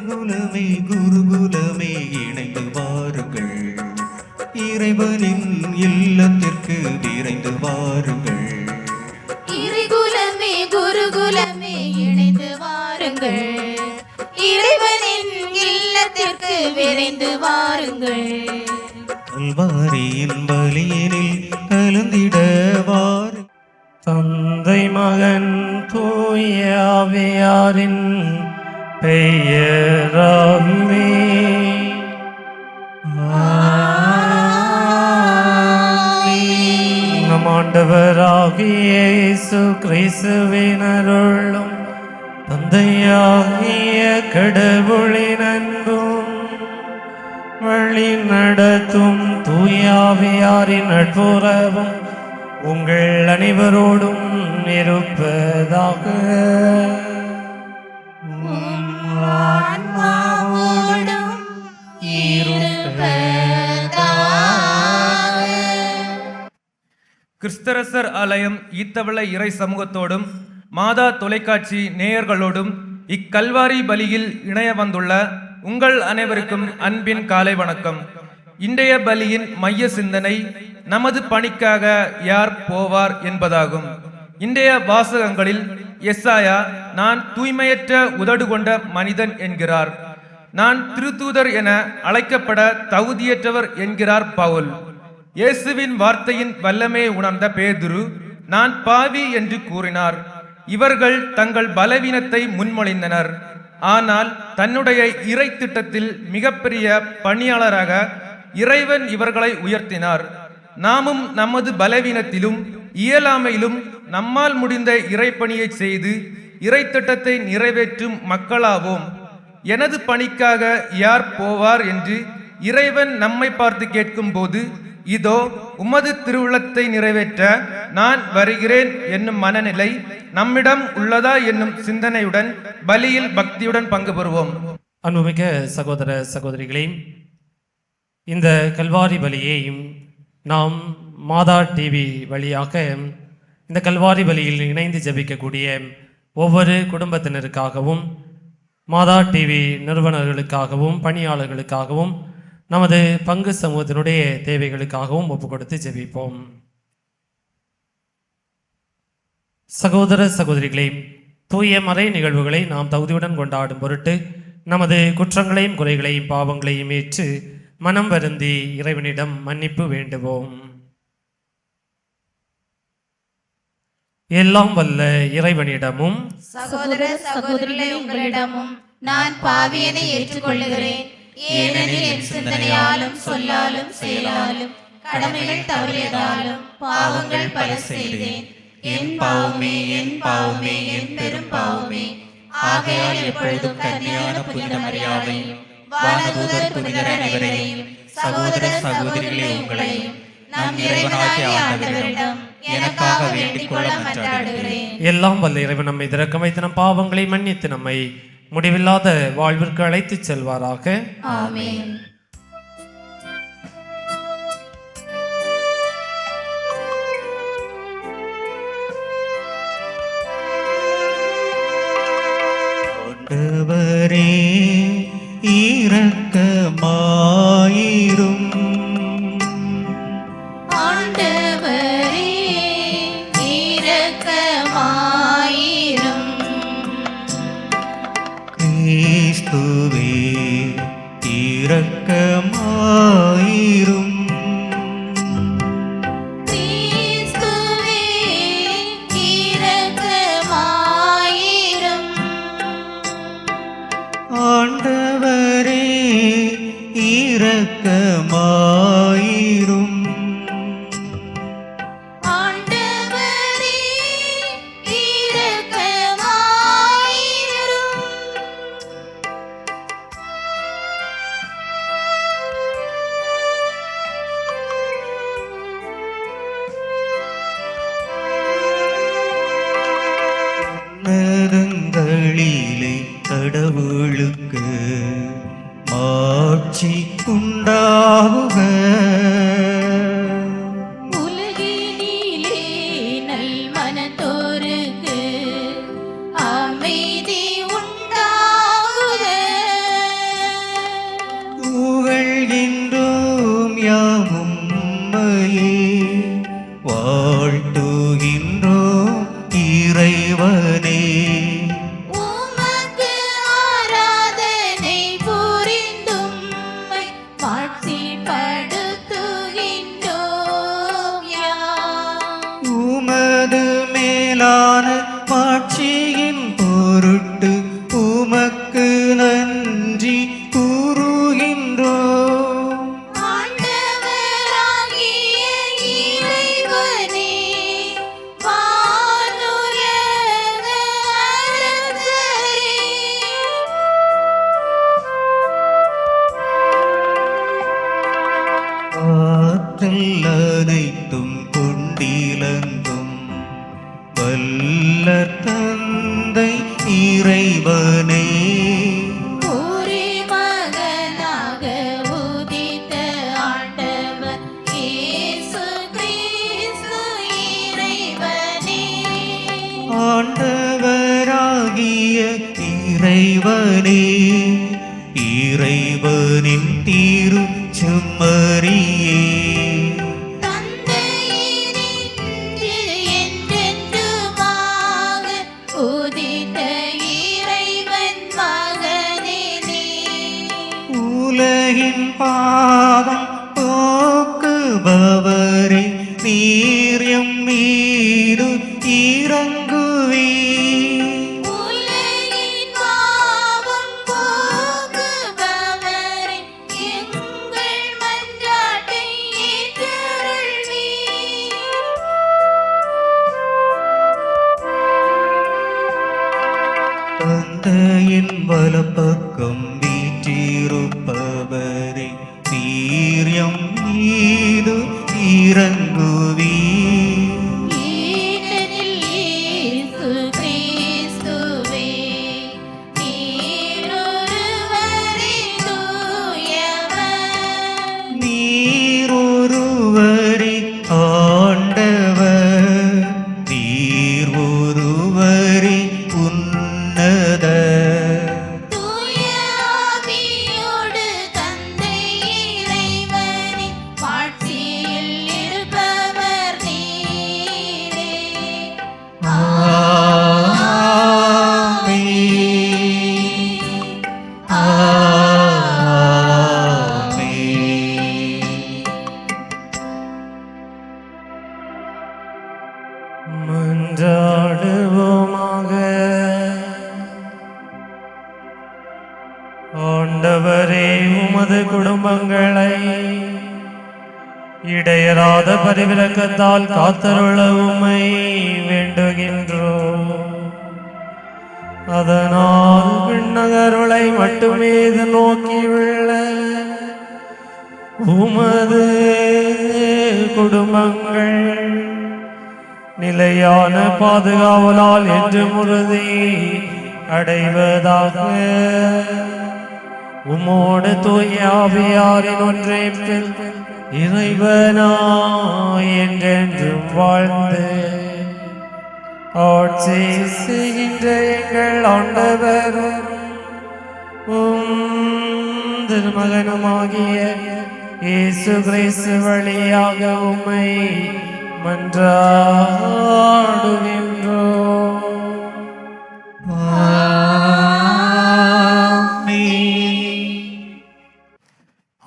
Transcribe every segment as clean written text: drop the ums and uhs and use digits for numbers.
குருகுலமே குருகுலமே இணைந்து வாருங்கள், இறைவனின் இல்லத்திற்கு விரைந்து வாருங்கள். இறைகுலமே குருகுலமே இணைந்து வாருங்கள், இறைவனின் இல்லத்திற்கு விரைந்து வாருங்கள். கல்வாரியின் பலியினில் கலந்திட வாருங்கள். தந்தை மகன் தூய ஆவியாரின் பெயராலே நம் ஆண்டவராகிய இயேசு கிறிஸ்துவின் அருளும் தந்தையாகிய கடவுளின் அன்பும் வழி நடத்தும் தூய ஆவியாரின் நட்புறவும் உங்கள் அனைவரோடும் இருப்பதாக. கிறிஸ்தரசர் ஆலயம் ஈத்தவள இறை சமூகத்தோடும் மாதா தொலைக்காட்சி நேயர்களோடும் இக்கல்வாரி பலியில் இணைய வந்துள்ள உங்கள் அனைவருக்கும் அன்பின் காலை வணக்கம். இன்றைய பலியின் மைய சிந்தனை நமது பணிக்காக யார் போவார் என்பதாகும். இன்றைய வாசகங்களில் எசாயா நான் தூய்மையற்ற உதடு கொண்ட மனிதன் என்கிறார். நான் திருத்தூதர் என அழைக்கப்பட தகுதியற்றவர் என்கிறார் பவுல். இயேசுவின் வார்த்தையின் வல்லமையை உணர்ந்த பேதுரு நான் பாவி என்று கூறினார். இவர்கள் தங்கள் பலவீனத்தை முன்மொழிந்தனர். ஆனால் தன்னுடைய இறை திட்டத்தில் மிகப்பெரிய பணியாளராக இறைவன் இவர்களை உயர்த்தினார். நாமும் நமது பலவீனத்திலும் இயலாமையிலும் நம்மால் முடிந்த இறைப்பணியை செய்து இறை திட்டத்தை நிறைவேற்றும் மக்களாவோம். எனது பணிக்காக யார் போவார் என்று இறைவன் நம்மை பார்த்து கேட்கும் போது, இதோ உமது திருவுளத்தை நிறைவேற்ற நான் வருகிறேன் என்னும் மனநிலை நம்மிடம் உள்ளதா என்னும் சிந்தனையுடன் பலியில் பக்தியுடன் பங்கு பெறுவோம். அன்புமிக்க சகோதர சகோதரிகளே, இந்த கல்வாரி பலியையும் நாம் மாதா டிவி வழியாக இந்த கல்வாரி பலியில் இணைந்து ஜெபிக்கக்கூடிய ஒவ்வொரு குடும்பத்தினருக்காகவும் மாதா டிவி நிறுவனர்களுக்காகவும் பணியாளர்களுக்காகவும் நமது பங்கு சமூகத்தினுடைய தேவைகளுக்காகவும் ஒப்பு கொடுத்து ஜெபிப்போம். சகோதர சகோதரிகளே, தூய மறை நிகழ்வுகளை நாம் தகுதியுடன் கொண்டாடும் பொருட்டு நமது குற்றங்களையும் குறைகளையும் பாவங்களையும் ஏற்று மனம் வருந்தி இறைவனிடம் மன்னிப்பு வேண்டுவோம். எல்லாம் வல்ல இறைவனிடமும் சகோதர சகோதரிகளே உங்களிடமும் நான் பாவியனை ஏற்றுக்கொள்ளுகிறேன். ஏனெனில் என் சிந்தனையாலும் சொல்லாலும் செயலாலும் கடமைகள் தவறியதாலும் பாவங்கள் பல செய்தேன். என் பாவமே என் பாவமே என் பெரும் பாவமே. ஆகையால் எப்பொழுதும் கன்னியான புனித மரியாதையும் வானதூதர் புனிதர் அனைவரையும் சகோதர சகோதரிகளே உங்களையும் நம் இறைவனாகிய ஆண்டவரிடம் எனக்காக வேண்டிக் கொள்ள மன்றாடுகிறேன். எல்லாம் வல்ல இறைவன் நம்மை திறக்க வைத்து நம் பாவங்களை மன்னித்து நம்மை முடிவில்லாத வாழ்விற்கு அழைத்துச் செல்வாராக. ஆமென். ஆண்டவரே இரக்கமாயிரும். ஆண்டவரே இரக்கமாயிரும். கிறிஸ்துவே இரக்கமாயிரும். மேலான மாட்சியின் பொருட்டு உமக்கு நன்றி கூறுகின்றோம். ஆண்டவராகிய இறைவனே, வானுலக அரசரே, ஆற்றல் அனைத்தும் கொண்டிலங்கும் வல்ல தந்தை இறைவனே, ஒரே மகனாக உதித்த ஆண்டவர் இயேசு கிறிஸ்து இறைவனே, ஆண்டவராகிய இறைவனே, இறைவனின் தீரு செம்மறியே, தந்தையினின்று என்றென்றுமாக உதித்த இறைவன் மகனே நீ. உலகின் பாவம் போக்குபவரே, நீர் எம் மீது இறங்குவீர். உலகின் பாவம் போக்குபவரே, எங்கள் மன்றாட்டை ஏற்றருள்வீர். தந்தையின் வலப்பக்கம் வீற்றிருப்பவரே, நீர் எம் மீது இறங்குவீர். ஏனெனில் இயேசு கிறிஸ்துவே, நீர் ஒருவரே தூயவர். நீர் ஒருவரே ஆண்டவர், நீர் ஒருவரே உன்னத. தூய ஆவியோடு தந்தை இறைவனே, மாட்சியில் இருப்பவர் நீரே. ஆமென். ஆமென். மன்றாடுவோமாக. ஆண்டவரே, உமது குடும்பங்களை இடையராத பரிவிரக்கத்தால் காத்தருள உம்மை வேண்டுகின்றோம். அதனால் விண்ணகருளை மட்டுமே நோக்கியுள்ள உமது குடும்பங்கள் நிலையான பாதுகாவலால் என்று உறுதி அடைவதாக. உம்மோடு தூய ஆவியாரின் ஒன்றைப்பில் இறைவனாய் என்றென்றும் வாழ்ந்து ஆட்சி செய்கின்ற எங்கள் ஆண்டவரும் திருமகனுமாகிய இயேசு கிறிஸ்து வழியாக உம்மை மன்றாடுகின்றோம்.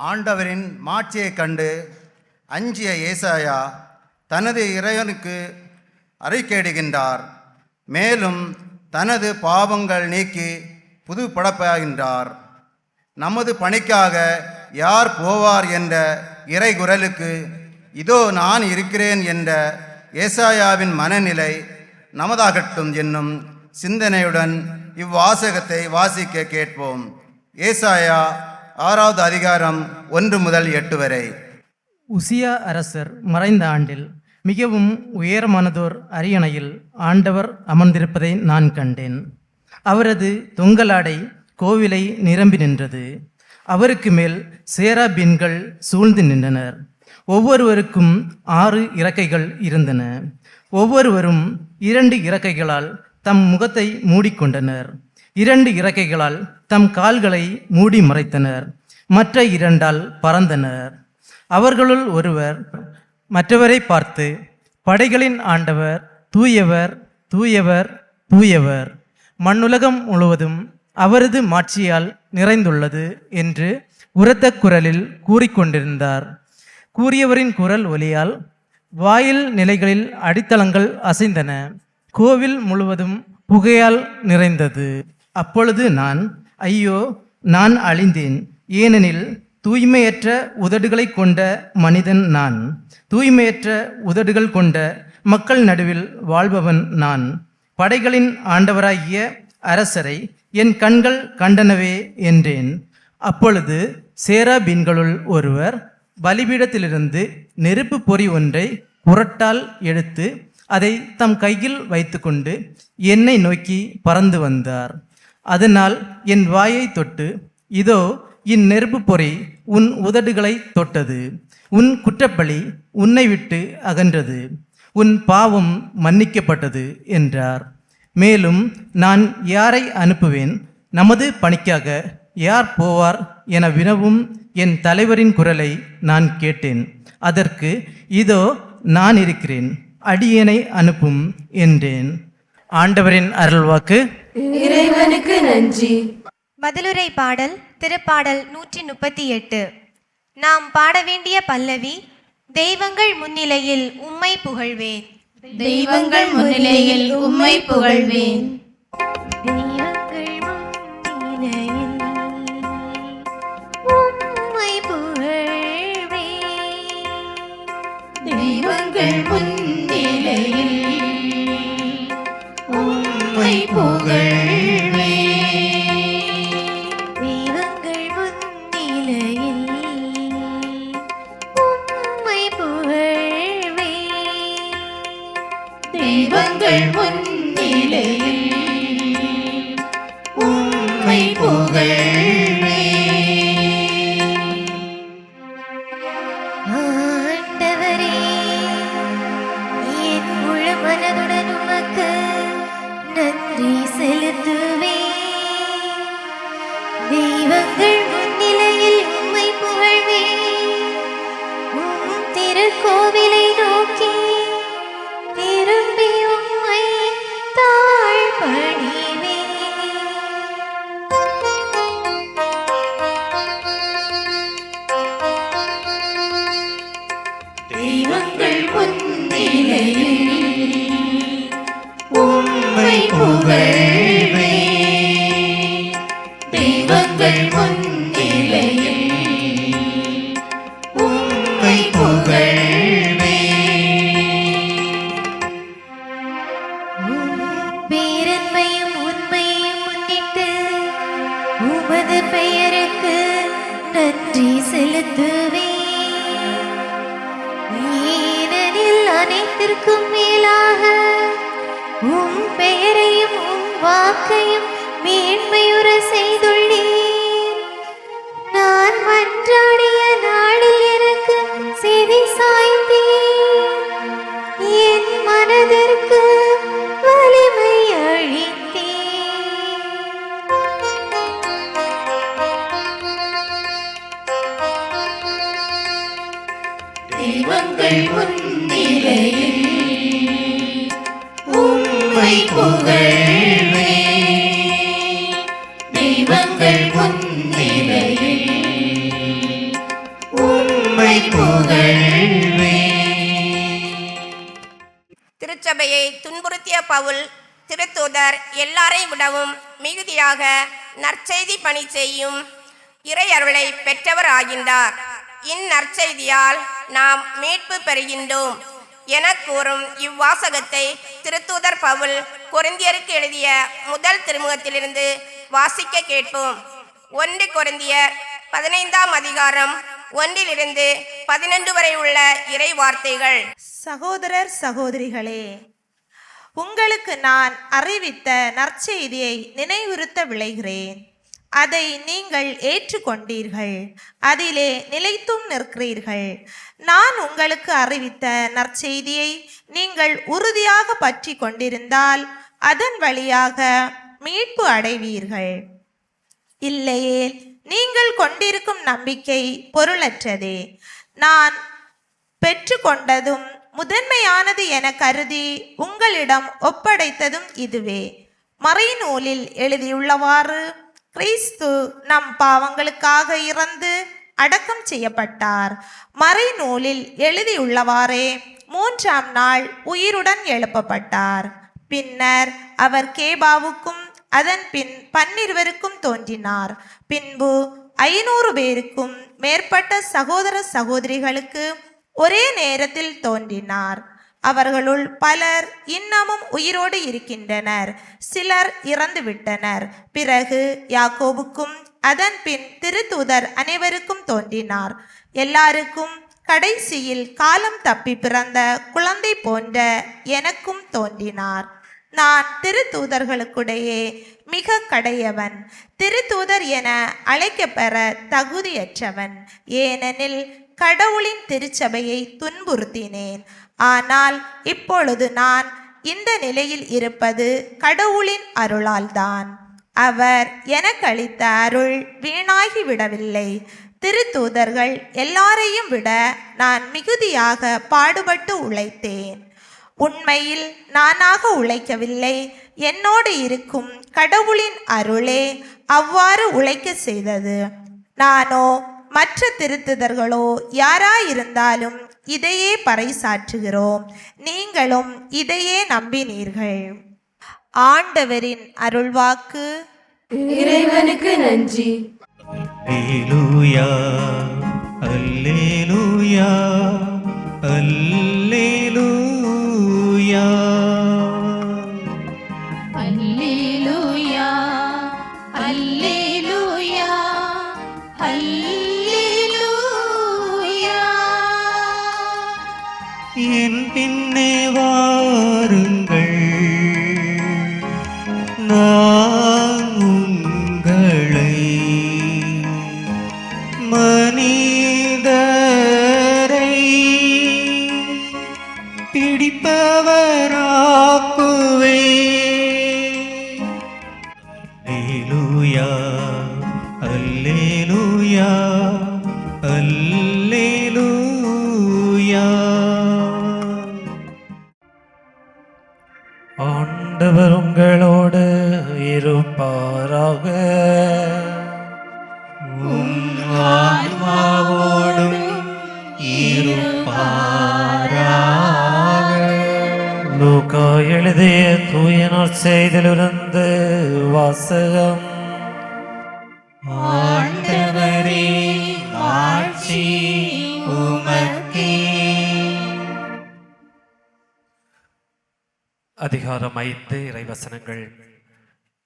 ஆண்டவரின் மாட்சியைக் கண்டு அஞ்சிய ஏசாயா தனது இறைவனுக்கு அறிக்கையிடுகின்றார். மேலும் தனது பாவங்கள் நீக்கி புது படைப்பாகின்றார். நமது பணிக்காக யார் போவார் என்ற இறைகுரலுக்கு இதோ நான் இருக்கிறேன் என்ற ஏசாயாவின் மனநிலை நமதாகட்டும் என்னும் சிந்தனையுடன் இவ்வாசகத்தை வாசிக்க கேட்போம். ஏசாயா 6வது அதிகாரம் 1 முதல் 8 வரை. உசியா அரசர் மறைந்த ஆண்டில் மிகவும் உயரமானதோர் அரியணையில் ஆண்டவர் அமர்ந்திருப்பதை நான் கண்டேன். அவரது தொங்கலாடை கோவிலை நிரம்பி நின்றது. அவருக்கு மேல் சேராபீன்கள் சூழ்ந்து நின்றனர். ஒவ்வொருவருக்கும் 6 இறக்கைகள் இருந்தன. ஒவ்வொருவரும் 2 இறக்கைகளால் தம் முகத்தை மூடிக்கொண்டனர். 2 இறக்கைகளால் தம் கால்களை மூடி மறைத்தனர். மற்ற 2ஆல் பறந்தனர். அவர்களுள் ஒருவர் மற்றவரை பார்த்து, படைகளின் ஆண்டவர் தூயவர், தூயவர், தூயவர், மண்ணுலகம் முழுவதும் அவரது மாட்சியால் நிறைந்துள்ளது என்று உரத்த குரலில் கூறிக்கொண்டிருந்தார். கூறியவரின் குரல் ஒலியால் வாயில் நிலைகளில் அடித்தளங்கள் அசைந்தன. கோவில் முழுவதும் புகையால் நிறைந்தது. அப்பொழுது நான், ஐயோ, நான் அழிந்தேன், ஏனெனில் தூய்மையற்ற உதடுகளை கொண்ட மனிதன் நான். தூய்மையற்ற உதடுகள் கொண்ட மக்கள் நடுவில் வாழ்பவன் நான். படைகளின் ஆண்டவராகிய அரசரை என் கண்கள் கண்டனவே என்றேன். அப்பொழுது சேராபீன்களுள் ஒருவர் பலிபீடத்திலிருந்து நெருப்பு பொறி ஒன்றை குறட்டால் எடுத்து அதை தம் கையில் வைத்துக்கொண்டு என்னை நோக்கி பறந்து வந்தார். அதனால் என் வாயை தொட்டு, இதோ இந்நெருப்பு பொறி உன் உதடுகளை தொட்டது, உன் குற்றப்பழி உன்னை விட்டு அகன்றது, உன் பாவம் மன்னிக்கப்பட்டது என்றார். மேலும் நான் யாரை அனுப்புவேன், நமது பணிக்காக யார் போவார் என வினவும் என் தலைவரின் குரலை நான் கேட்டேன். அதற்கு, இதோ நான் இருக்கிறேன், அடியேனை அனுப்பும் என்றேன். ஆண்டவரின் அருள்வாக்கு. இறைவனுக்கு நன்றி. பதிலுரை பாடல் திருப்பாடல் 138. நாம் பாட வேண்டிய பல்லவி, தெய்வங்கள் முன்னிலையில் உம்மை புகழ்வேன். தெய்வங்கள் முன்னிலையில் உம்மை புகழ்வேன். தெய்வங்கள் முன்னிலையில் உம்மை புகழ்வேன். தெய்வங்கள் முன்னிலையில் உம்மை புகழ்வேன். தெய்வங்கள் முன்னிலையில் உம்மை புகழ்வேன். ஆண்டவரே, என் முழு மனதுடன் உமக்கு நன்றி செலுத்துவேன். தெய்வங்கள் முன்னிலையில் உம்மை புகழ்வேன். உம் திருக்கோவிலை நோக்கி திரும்பி உம்மை தாழ்பணிவேன். தெய்வங்கள் முன்னிலையில் உம்மை புகழ்வேன். தெய்வங்கள் முன்னிலையில் உம்மை புகழ்வேன். பேரன்மையும் உண்மையும் முன்னிட்டு உமது பெயருக்கு நன்றி செலுத்துவேன். ஏனெனில் அனைத்திற்கும் மேலாக உம் பெயரையும் உம் வாக்கையும் மேன்மையுற செய்துள்ளீர். நான் மன்றாடிய நாளில் எனக்கு செவி சாய்த்தீர். என் மனதிற்கு வலிமை அளித்தீர். தெய்வங்கள் முன்னிலையில் உம்மை புகழ்வேன். தெய்வங்கள் முன்னிலையில் உம்மை புகழ்வேன். திருச்சபையை துன்புறுத்திய பவுல் திருத்தூதர் எல்லாரையும் விடவும் மிகுதியாக நற்செய்தி பணி செய்யும் இறை அருளை பெற்றவர் ஆகின்றார். இந்நற்செய்தியால் நாம் மீட்பு பெறுகின்றோம் என கூறும் இவ்வாசகத்தை திருத்தூதர் பவுல் கொரிந்தியருக்கு எழுதிய முதல் திருமுகத்திலிருந்து வாசிக்க கேட்போம். 1 கொரிந்தியர் 15ஆம் அதிகாரம் 1-11 வரை உள்ள இறை வார்த்தைகள். சகோதரர் சகோதரிகளே, உங்களுக்கு நான் அறிவித்த நற்செய்தியை நினைவுறுத்த விளைகிறேன். அதை நீங்கள் ஏற்றுக்கொண்டீர்கள், அதிலே நிலைத்தும் நிற்கிறீர்கள். நான் உங்களுக்கு அறிவித்த நற்செய்தியை நீங்கள் உறுதியாக பற்றி கொண்டிருந்தால் அதன் வழியாக மீட்பு அடைவீர்கள். இல்லையே, நீங்கள் கொண்டிருக்கும் நம்பிக்கை பொருளற்றதே. நான் பெற்றுக்கொண்டதும் முதன்மையானது என கருதி உங்களிடம் ஒப்படைத்ததும் இதுவே. மறைநூலில் எழுதியுள்ளவாறு கிறிஸ்து நம் பாவங்களுக்காக இறந்து அடக்கம் செய்யப்பட்டார். மறைநூலில் எழுதியுள்ளவாறே 3ஆம் நாள் உயிருடன் எழுப்பப்பட்டார். பின்னர் அவர் கேபாவுக்கும் அதன் பின் 12 தோன்றினார். பின்பு 500 பேருக்கும் மேற்பட்ட சகோதர சகோதரிகளுக்கு ஒரே நேரத்தில் தோன்றினார். அவர்களுள் பலர் இன்னமும் உயிரோடு இருக்கின்றனர், சிலர் இறந்து விட்டனர். பிறகு யாக்கோபுக்கும் அதன் பின் திருத்தூதர் அனைவருக்கும் தோன்றினார். எல்லாருக்கும் கடைசியில் காலம் தப்பி பிறந்த குழந்தை போன்ற எனக்கும் தோன்றினார். நான் திருத்தூதர்களுக்குடையே மிக கடையவன், திருத்தூதர் என அழைக்கப்பெற தகுதியற்றவன். ஏனெனில் கடவுளின் திருச்சபையை துன்புறுத்தினேன். ஆனால் இப்பொழுது நான் இந்த நிலையில் இருப்பது கடவுளின் அருளால்தான். அவர் எனக்கு அளித்த அருள் வீணாகி விடவில்லை. திருத்தூதர்கள் எல்லாரையும் விட நான் மிகுதியாக பாடுபட்டு உழைத்தேன். உண்மையில் நானாக உழைக்கவில்லை, என்னோடு இருக்கும் கடவுளின் அருளே அவ்வாறு உழைக்க செய்தது. நானோ மற்ற திருத்துதர்களோ யாராயிருந்தாலும் இதையே பறைசாற்றுகிறோம். நீங்களும் இதையே நம்பினீர்கள். ஆண்டவரின் அருள்வாக்கு. இறைவனுக்கு நன்றி. அல்லேலூயா அல்லேலூயா அல்லேலூயா. அல்லேலூயா அல்லேலூயா அல்லேலூயா. என் பின்னே வாருங்கள், நான் உங்களை மனிதரை பிடிப்பவராக்குவேன். அல்லேலூயா அல்லேலூயா அல்லேலூயா. ஆண்டவர் உங்களோடு இருப்பாராக. ஆன்மாவோடும் இருப்பாராக. லூக்கா எழுதிய தூய நற்செய்தியிலிருந்து வாசகம். ஆண்டவரே ஆட்சி உமக்கே. அதிகாரம் 5 இறைவசனங்கள்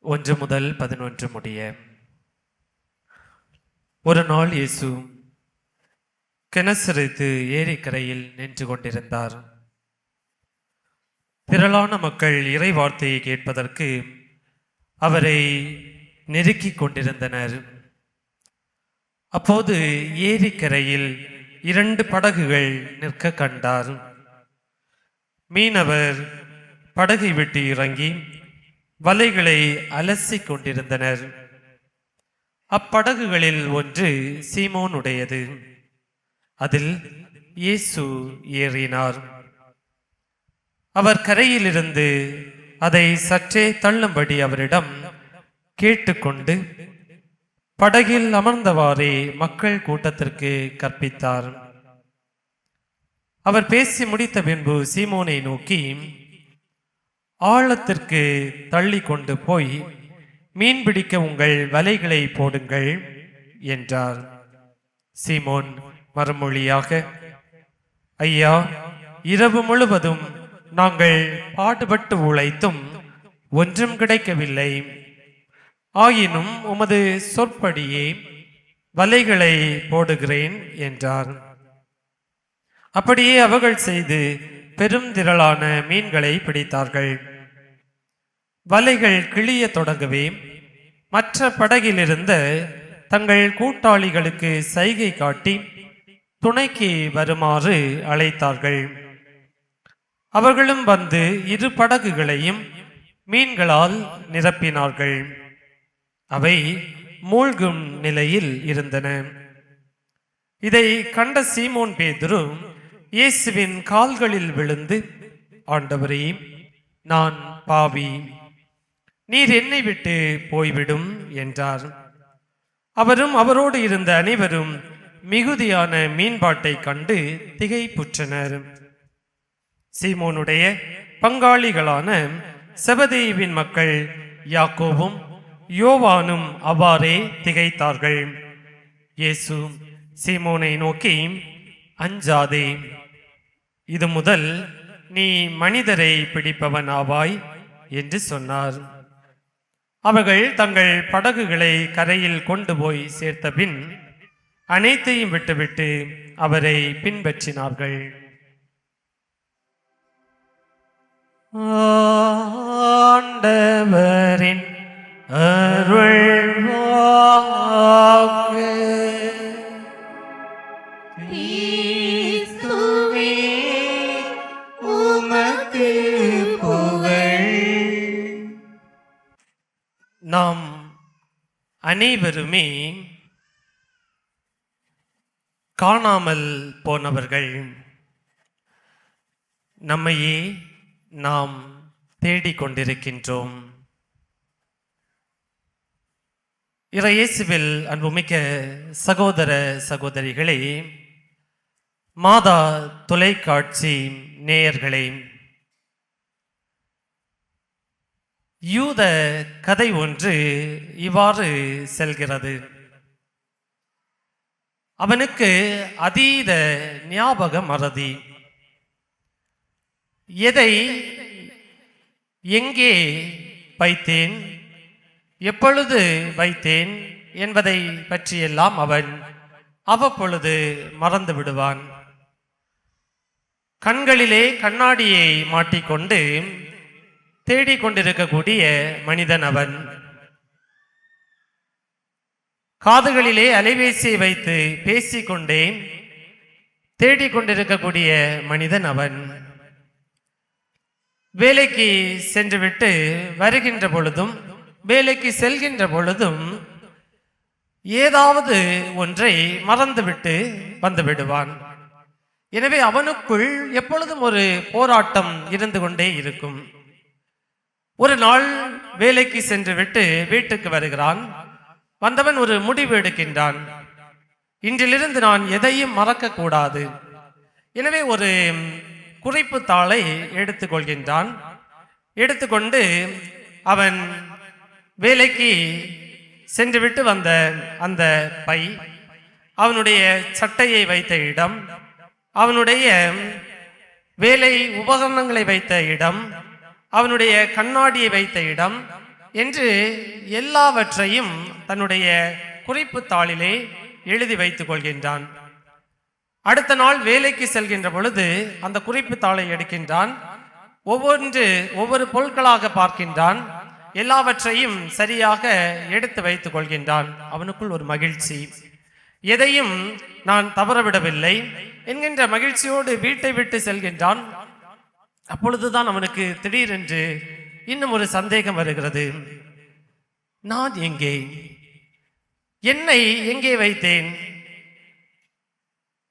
1 முதல் 11 முடிய. ஒரு நாள் இயேசு கெனசரேத்து ஏரிக்கரையில் நின்று கொண்டிருந்தார். திரளான மக்கள் இறை வார்த்தையை கேட்பதற்கு அவரை நெருக்கிக் கொண்டிருந்தனர். அப்போது ஏரிக்கரையில் 2 படகுகள் நிற்க கண்டார். மீனவர் படகை விட்டு இறங்கி வலைகளை அலசிக் கொண்டிருந்தனர். அப்படகுகளில் ஒன்று சீமோனுடையது. அதில் இயேசு ஏறினார். அவர் கரையிலிருந்து அதை சற்றே தள்ளும்படி அவரிடம் கேட்டுக்கொண்டு படகில் அமர்ந்தவாறே மக்கள் கூட்டத்திற்கு கற்பித்தார். அவர் பேசி முடித்த பின்பு சீமோனை நோக்கி, ஆழத்திற்கு தள்ளி கொண்டு போய் மீன் பிடிக்க உங்கள் வலைகளை போடுங்கள் என்றார். சீமோன் மறுமொழியாக, ஐயா, இரவு முழுவதும் நாங்கள் பாடுபட்டு உழைத்தும் ஒன்றும் கிடைக்கவில்லை. ஆயினும் உமது சொற்படியே வலைகளை போடுகிறேன் என்றார். அப்படியே அவர்கள் செய்து பெரும் திரளான மீன்களை பிடித்தார்கள். வலைகள் கிழிய தொடங்கவே மற்ற படகிலிருந்த தங்கள் கூட்டாளிகளுக்கு சைகை காட்டி துணைக்கு வருமாறு அழைத்தார்கள். அவர்களும் வந்து 2 படகுகளையும் மீன்களால் நிரப்பினார்கள். அவை மூழ்கும் நிலையில் இருந்தன. இதை கண்ட சீமோன் பேதுரு இயேசுவின் கால்களில் விழுந்து, ஆண்டவரே, நான் பாவி, நீர் என்னை விட்டு போய்விடும் என்றார். அவரும் அவரோடு இருந்த அனைவரும் மிகுதியான மீன்பாட்டை கண்டு திகைப்புற்றனர். சீமோனுடைய பங்காளிகளான செபதேயுவின் மக்கள் யாக்கோவும் யோவானும் அவ்வாறே திகைத்தார்கள். இயேசு சீமோனை நோக்கி, அஞ்சாதே, இது முதல் நீ மனிதரை பிடிப்பவன் ஆவாய் என்று சொன்னார். அவர்கள் தங்கள் படகுகளை கரையில் கொண்டு போய் சேர்த்த பின் அனைத்தையும் விட்டுவிட்டு அவரை பின்பற்றினார்கள். ஆண்டவரின் அருள்வாக்கு. கிறிஸ்துவே உமக்கு புகழ். நாம் அனைவருமே காணாமல் போனவர்கள். நம்மையே நாம் தேடிக்கொண்டிருக்கின்றோம். இயேசுவில் அன்புமிக்க சகோதர சகோதரிகளே, மாதா தொலைக்காட்சி நேயர்களே, யூத கதை ஒன்று இவ்வாறு செல்கிறது. அவனுக்கு அதீத ஞாபக மறதி. எதை எங்கே வைத்தேன், எப்பொழுது வைத்தேன் என்பதை பற்றியெல்லாம் அவன் அவ்வப்பொழுது மறந்து விடுவான். கண்களிலே கண்ணாடியை மாட்டிக்கொண்டு தேடிக்கொண்டிருக்கக்கூடிய மனிதன் அவன். காதுகளிலே அலைபேசியை வைத்து பேசிக்கொண்டே தேடிக்கொண்டிருக்கக்கூடிய மனிதன் அவன். வேலைக்கு சென்றுவிட்டு வருகின்ற பொழுதும் வேலைக்கு செல்கின்ற பொழுதும் ஏதாவது ஒன்றை மறந்துவிட்டு வந்து விடுவான். எனவே அவனுக்குள் எப்பொழுதும் ஒரு போராட்டம் இருந்து கொண்டே இருக்கும். ஒரு நாள் வேலைக்கு சென்றுவிட்டு வீட்டுக்கு வருகிறான். வந்தவன் ஒரு முடிவு எடுக்கின்றான். இன்றிலிருந்து நான் எதையும் மறக்கக்கூடாது. எனவே ஒரு குறிப்பு தாளை எடுத்துக்கொள்கின்றான். எடுத்துக்கொண்டு அவன் வேலைக்கு சென்றுவிட்டு வந்த அந்த பை, அவனுடைய சட்டையை வைத்த இடம், அவனுடைய வேலை உபகரணங்களை வைத்த இடம், அவனுடைய கண்ணாடியை வைத்த இடம் என்று எல்லாவற்றையும் தன்னுடைய குறிப்பு தாளிலே எழுதி வைத்துக் கொள்கின்றான். அடுத்த நாள் வேலைக்கு செல்கின்ற பொழுது அந்த குறிப்பு தாளை எடுக்கின்றான். ஒவ்வொரு பொருட்களாக பார்க்கின்றான். எல்லாவற்றையும் சரியாக எடுத்து வைத்துக் கொள்கின்றான். அவனுக்குள் ஒரு மகிழ்ச்சி, எதையும் நான் தவறவிடவில்லை என்கின்ற மகிழ்ச்சியோடு வீட்டை விட்டு செல்கின்றான். அப்பொழுதுதான் அவனுக்கு திடீரென்று இன்னும் ஒரு சந்தேகம் வருகிறது. நான் எங்கே, என்னை எங்கே வைத்தேன்,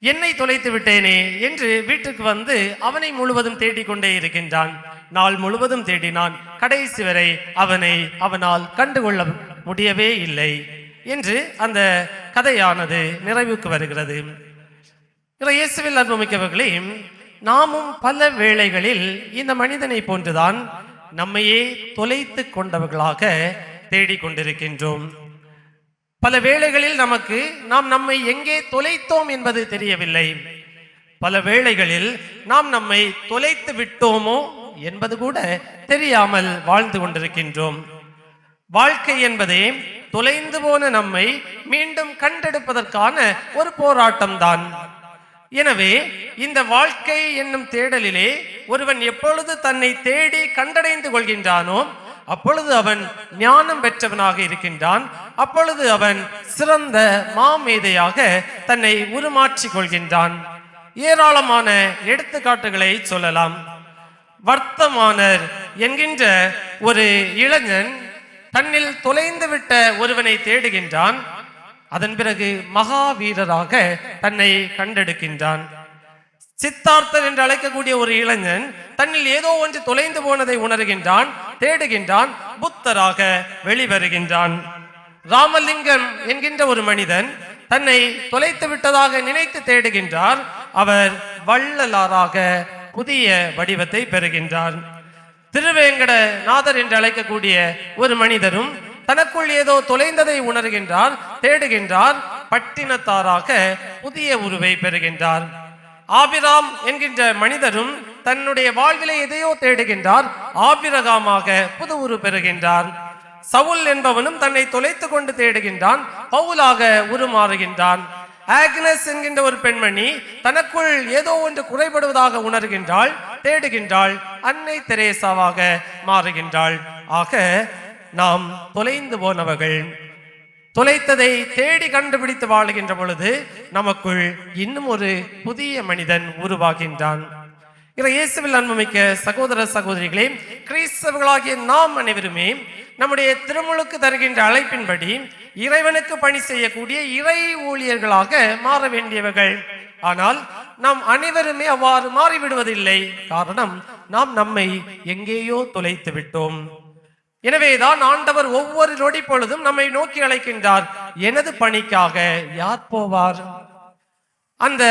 என்னை தொலைத்து விட்டேனே என்று வீட்டுக்கு வந்து அவனை முழுவதும் தேடிக்கொண்டே இருக்கின்றான். நாள் முழுவதும் தேடினான். கடைசி வரை அவனால் கண்டுகொள்ள முடியவே இல்லை என்று அந்த கதையானது நிறைவுக்கு வருகிறது. இயேசுவில் அன்புமிக்கவர்களே, நாமும் பல வேளைகளில் இந்த மனிதனை போன்றுதான் நம்மையே தொலைத்து கொண்டவர்களாக தேடிக்கொண்டிருக்கின்றோம். பல வேளைகளில் நாம் நம்மை எங்கே தொலைத்தோம் என்பது தெரியவில்லை. பல வேளைகளில் நாம் நம்மை தொலைத்து விட்டோமோ என்பது கூட தெரியாமல் வாழ்ந்து கொண்டிருக்கின்றோம். வாழ்க்கை என்பதே தொலைந்து போன நம்மை மீண்டும் கண்டெடுப்பதற்கான ஒரு போராட்டம் தான். எனவே இந்த வாழ்க்கை என்னும் தேடலிலே ஒருவன் எப்பொழுது தன்னை தேடி கண்டடைந்து கொள்கின்றானோ அப்பொழுது அவன் ஞானம் பெற்றவனாக இருக்கின்றான். அப்பொழுது அவன் சிறந்த மாமேதையாக தன்னை உருமாற்றிக் கொள்கின்றான். ஏராளமான எடுத்துக்காட்டுகளை சொல்லலாம். வர்த்தமானர் என்கின்ற ஒரு இளைஞன் தன்னில் தொலைந்து விட்ட ஒருவனை தேடுகின்றான். அதன் பிறகு மகாவீரராக தன்னை கண்டெடுக்கின்றான். சித்தார்த்தர் என்று அழைக்கக்கூடிய ஒரு இளைஞன் தன்னில் ஏதோ ஒன்று தொலைந்து போனதை உணர்கின்றான், தேடுகின்றான், புத்தராக வெளிவருகின்றான். ராமலிங்கம் என்கின்ற ஒரு மனிதன் தன்னை தொலைத்து விட்டதாக நினைத்து தேடுகின்றார். அவர் வள்ளலாராக புதிய வடிவத்தை பெறுகின்றார். திருவேங்கட நாதர் என்று அழைக்கக்கூடிய ஒரு மனிதரும் தனக்குள் ஏதோ தொலைந்ததை உணர்கின்றார், தேடுகின்றார். பட்டினத்தாராக புதிய உருவை பெறுகின்றார். ஆபிராம் என்கின்ற மனிதரும் தன்னுடைய வாழ்விலே எதையோ தேடுகின்றார், ஆபிரகாமாக புது உரு பெறுகின்றார். சவுல் என்பவனும் தன்னை தொலைத்து கொண்டு தேடுகின்றான், பவுலாக உருமாறுகின்றான். ஆக்னஸ் என்கின்ற ஒரு பெண்மணி தனக்குள் ஏதோ ஒன்று குறைபடுவதாக உணர்கின்றாள், தேடுகின்றாள், அன்னை தெரேசாவாக மாறுகின்றாள். ஆக நாம் தொலைந்து போனவர்கள், தொலைத்ததை தேடி கண்டுபிடித்து வாழுகின்ற பொழுது நமக்குள் இன்னும் ஒரு புதிய மனிதன் உருவாகின்றான். இயேசுவில் அன்புமிக்க சகோதர சகோதரிகளே, கிறிஸ்தவர்களாகிய நாம் அனைவருமே நம்முடைய திருமுழுக்கு தருகின்ற அழைப்பின்படி இறைவனுக்கு பணி செய்யக்கூடிய இறை ஊழியர்களாக மாற வேண்டியவர்கள். ஆனால் நாம் அனைவருமே அவ்வாறு மாறிவிடுவதில்லை. காரணம், நாம் நம்மை எங்கேயோ தொலைத்து விட்டோம். எனவேதான் ஆண்டவர் ஒவ்வொரு நொடி பொழுதும் நம்மை நோக்கி அழைக்கின்றார், எனது பணிக்காக யார் போவார்? அந்த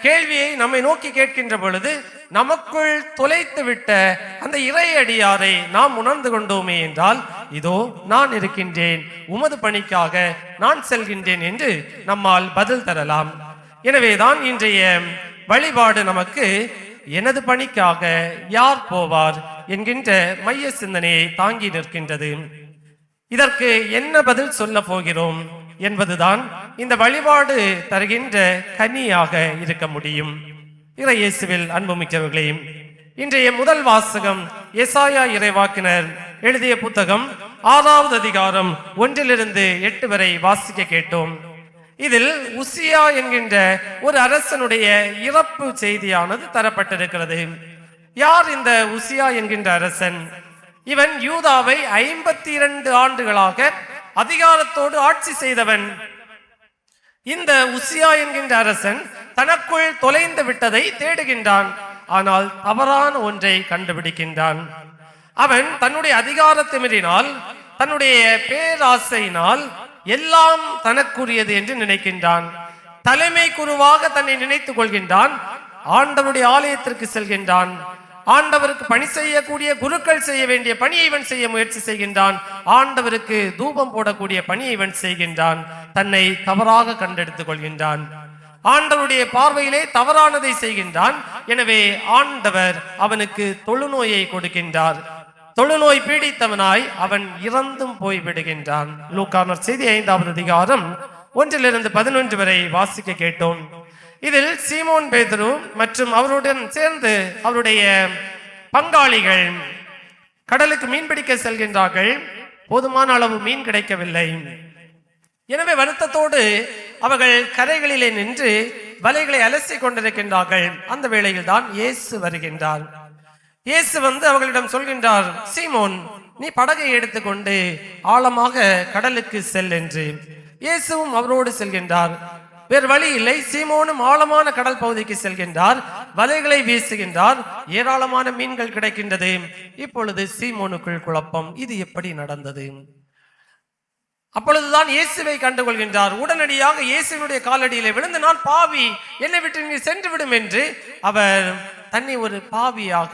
கேள்வியை நம்மை நோக்கி கேட்கின்ற பொழுது நமக்குள் தொலைத்து விட்ட அந்த இறை அடியாரை நாம் உணர்ந்து கொண்டோமே என்றால், இதோ நான் இருக்கின்றேன், உமது பணிக்காக நான் செல்கின்றேன் என்று நம்மால் பதில் தரலாம். எனவேதான் இன்றைய வழிபாடு நமக்கு எனது பணிக்காக யார் போவார் என்கின்ற மைய சிந்தனையை தாங்கி நிற்கின்றது. இதற்கு என்ன பதில் சொல்ல போகிறோம் என்பதுதான் இந்த வழிபாடு தருகின்ற கனியாக இருக்க முடியும். இறையேசுவில் அன்புமிக்கவர்களே, இன்றைய முதல் வாசகம் எசாயா இறைவாக்கினர் எழுதிய புத்தகம் 6வது அதிகாரம் 1-8 வரை வாசிக்க கேட்டோம். இதில் உசியா என்கின்ற ஒரு அரசனுடைய இறப்பு செய்தியானது தரப்பட்டிருக்கிறது. யார் இந்த உசியா என்கின்ற அரசன்? இவன் யூதாவை 52 ஆண்டுகளாக அதிகாரத்தோடு ஆட்சி செய்தவன். இந்த உசியா என்கின்ற அரசன் தனக்குள் தொலைந்து விட்டதை தேடுகின்றான். ஆனால் தவறான ஒன்றை கண்டுபிடிக்கின்றான். அவன் தன்னுடைய அதிகாரத்தை மீறினால், தன்னுடைய பேராசையினால் எல்லாம் தனக்குரியது என்று நினைக்கின்றான். தலைமை குருவாக தன்னை நினைத்துக் கொள்கின்றான். ஆண்டவருடைய ஆலயத்திற்கு செல்கின்றான். ஆண்டவருக்கு பணி செய்யக்கூடிய குருக்கள் செய்ய வேண்டிய பணியை இவன் செய்ய முயற்சி செய்கின்றான். ஆண்டவருக்கு தூபம் போடக்கூடிய பணியை இவன் செய்கின்றான். தன்னை தவறாக கண்டெடுத்துக் கொள்கின்றான். ஆண்டவருடைய பார்வையிலே தவறானதை செய்கின்றான். எனவே ஆண்டவர் அவனுக்கு தொழுநோயை கொடுக்கின்றார். தொழுநோய் பீடித்தவனாய் அவன் இறந்தும் போய் விடுகின்றான். லூக்கா நற்செய்தி 5வது அதிகாரம் 1-11 வரை வாசிக்க கேட்டோம். இதில் சீமோன் பேதுரு மற்றும் அவருடன் சேர்ந்து அவருடைய பங்காளிகள் கடலுக்கு மீன் பிடிக்க செல்கின்றார்கள். போதுமான அளவு மீன் கிடைக்கவில்லை. எனவே வருத்தத்தோடு அவர்கள் கரைகளிலே நின்று வலைகளை அலசி கொண்டிருக்கின்றார்கள். அந்த வேளையில் தான் இயேசு வருகின்றார். இயேசு வந்து அவர்களிடம் சொல்கின்றார், சீமோன், நீ படகை எடுத்துக்கொண்டு ஆழமாக கடலுக்கு செல் என்று. இயேசுவும் அவரோடு செல்கின்றார். வேறு வழி இல்லை. சீமோனும் ஆழமான கடல் பகுதிக்கு செல்கின்றார். வலைகளை வீசுகின்றார். ஏராளமான மீன்கள் கிடைக்கின்றது. இப்பொழுது சீமோனுக்குள் குழப்பம், இது எப்படி நடந்தது? அப்பொழுதுதான் இயேசுவை கண்டுகொள்கின்றார். உடனடியாக இயேசுவினுடைய காலடியிலே விழுந்து, நான் பாவி, என்னை விட்டு நீ சென்று விடும் என்று அவர் தன்னை ஒரு பாவியாக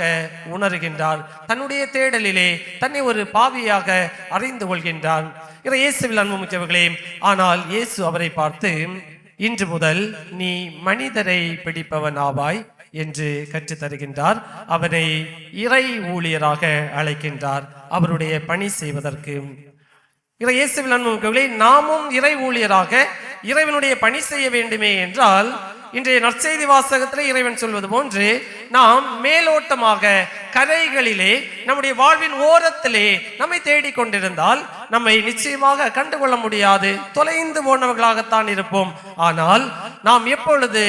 உணர்கின்றார். தன்னுடைய தேடலிலே தன்னை ஒரு பாவியாக அறிந்து கொள்கின்றார். இயேசுவில் அன்புமிக்கவர்களே, ஆனால் இயேசு அவரை பார்த்து, இன்று முதல் நீ மனிதரை பிடிப்பவன் ஆவாய் என்று கற்றுத் தருகின்றார். அவனை இறை ஊழியராக அழைக்கின்றார், அவருடைய பணி செய்வதற்கு. இயேசுவில் அன்புமிக்கவர்களே, நாமும் இறை ஊழியராக இறைவனுடைய பணி செய்ய வேண்டுமே என்றால், இன்றைய நற்செய்தி வாசகத்திலே இறைவன் சொல்வது போன்று நாம் மேலோட்டமாக கரைகளிலே நம்முடைய வாழ்வின் ஓரத்திலே நம்மை தேடிக்கொண்டிருந்தால் நம்மை நிச்சயமாக கண்டுகொள்ள முடியாது. தொலைந்து போனவர்களாகத்தான் இருப்போம். ஆனால் நாம் எப்பொழுது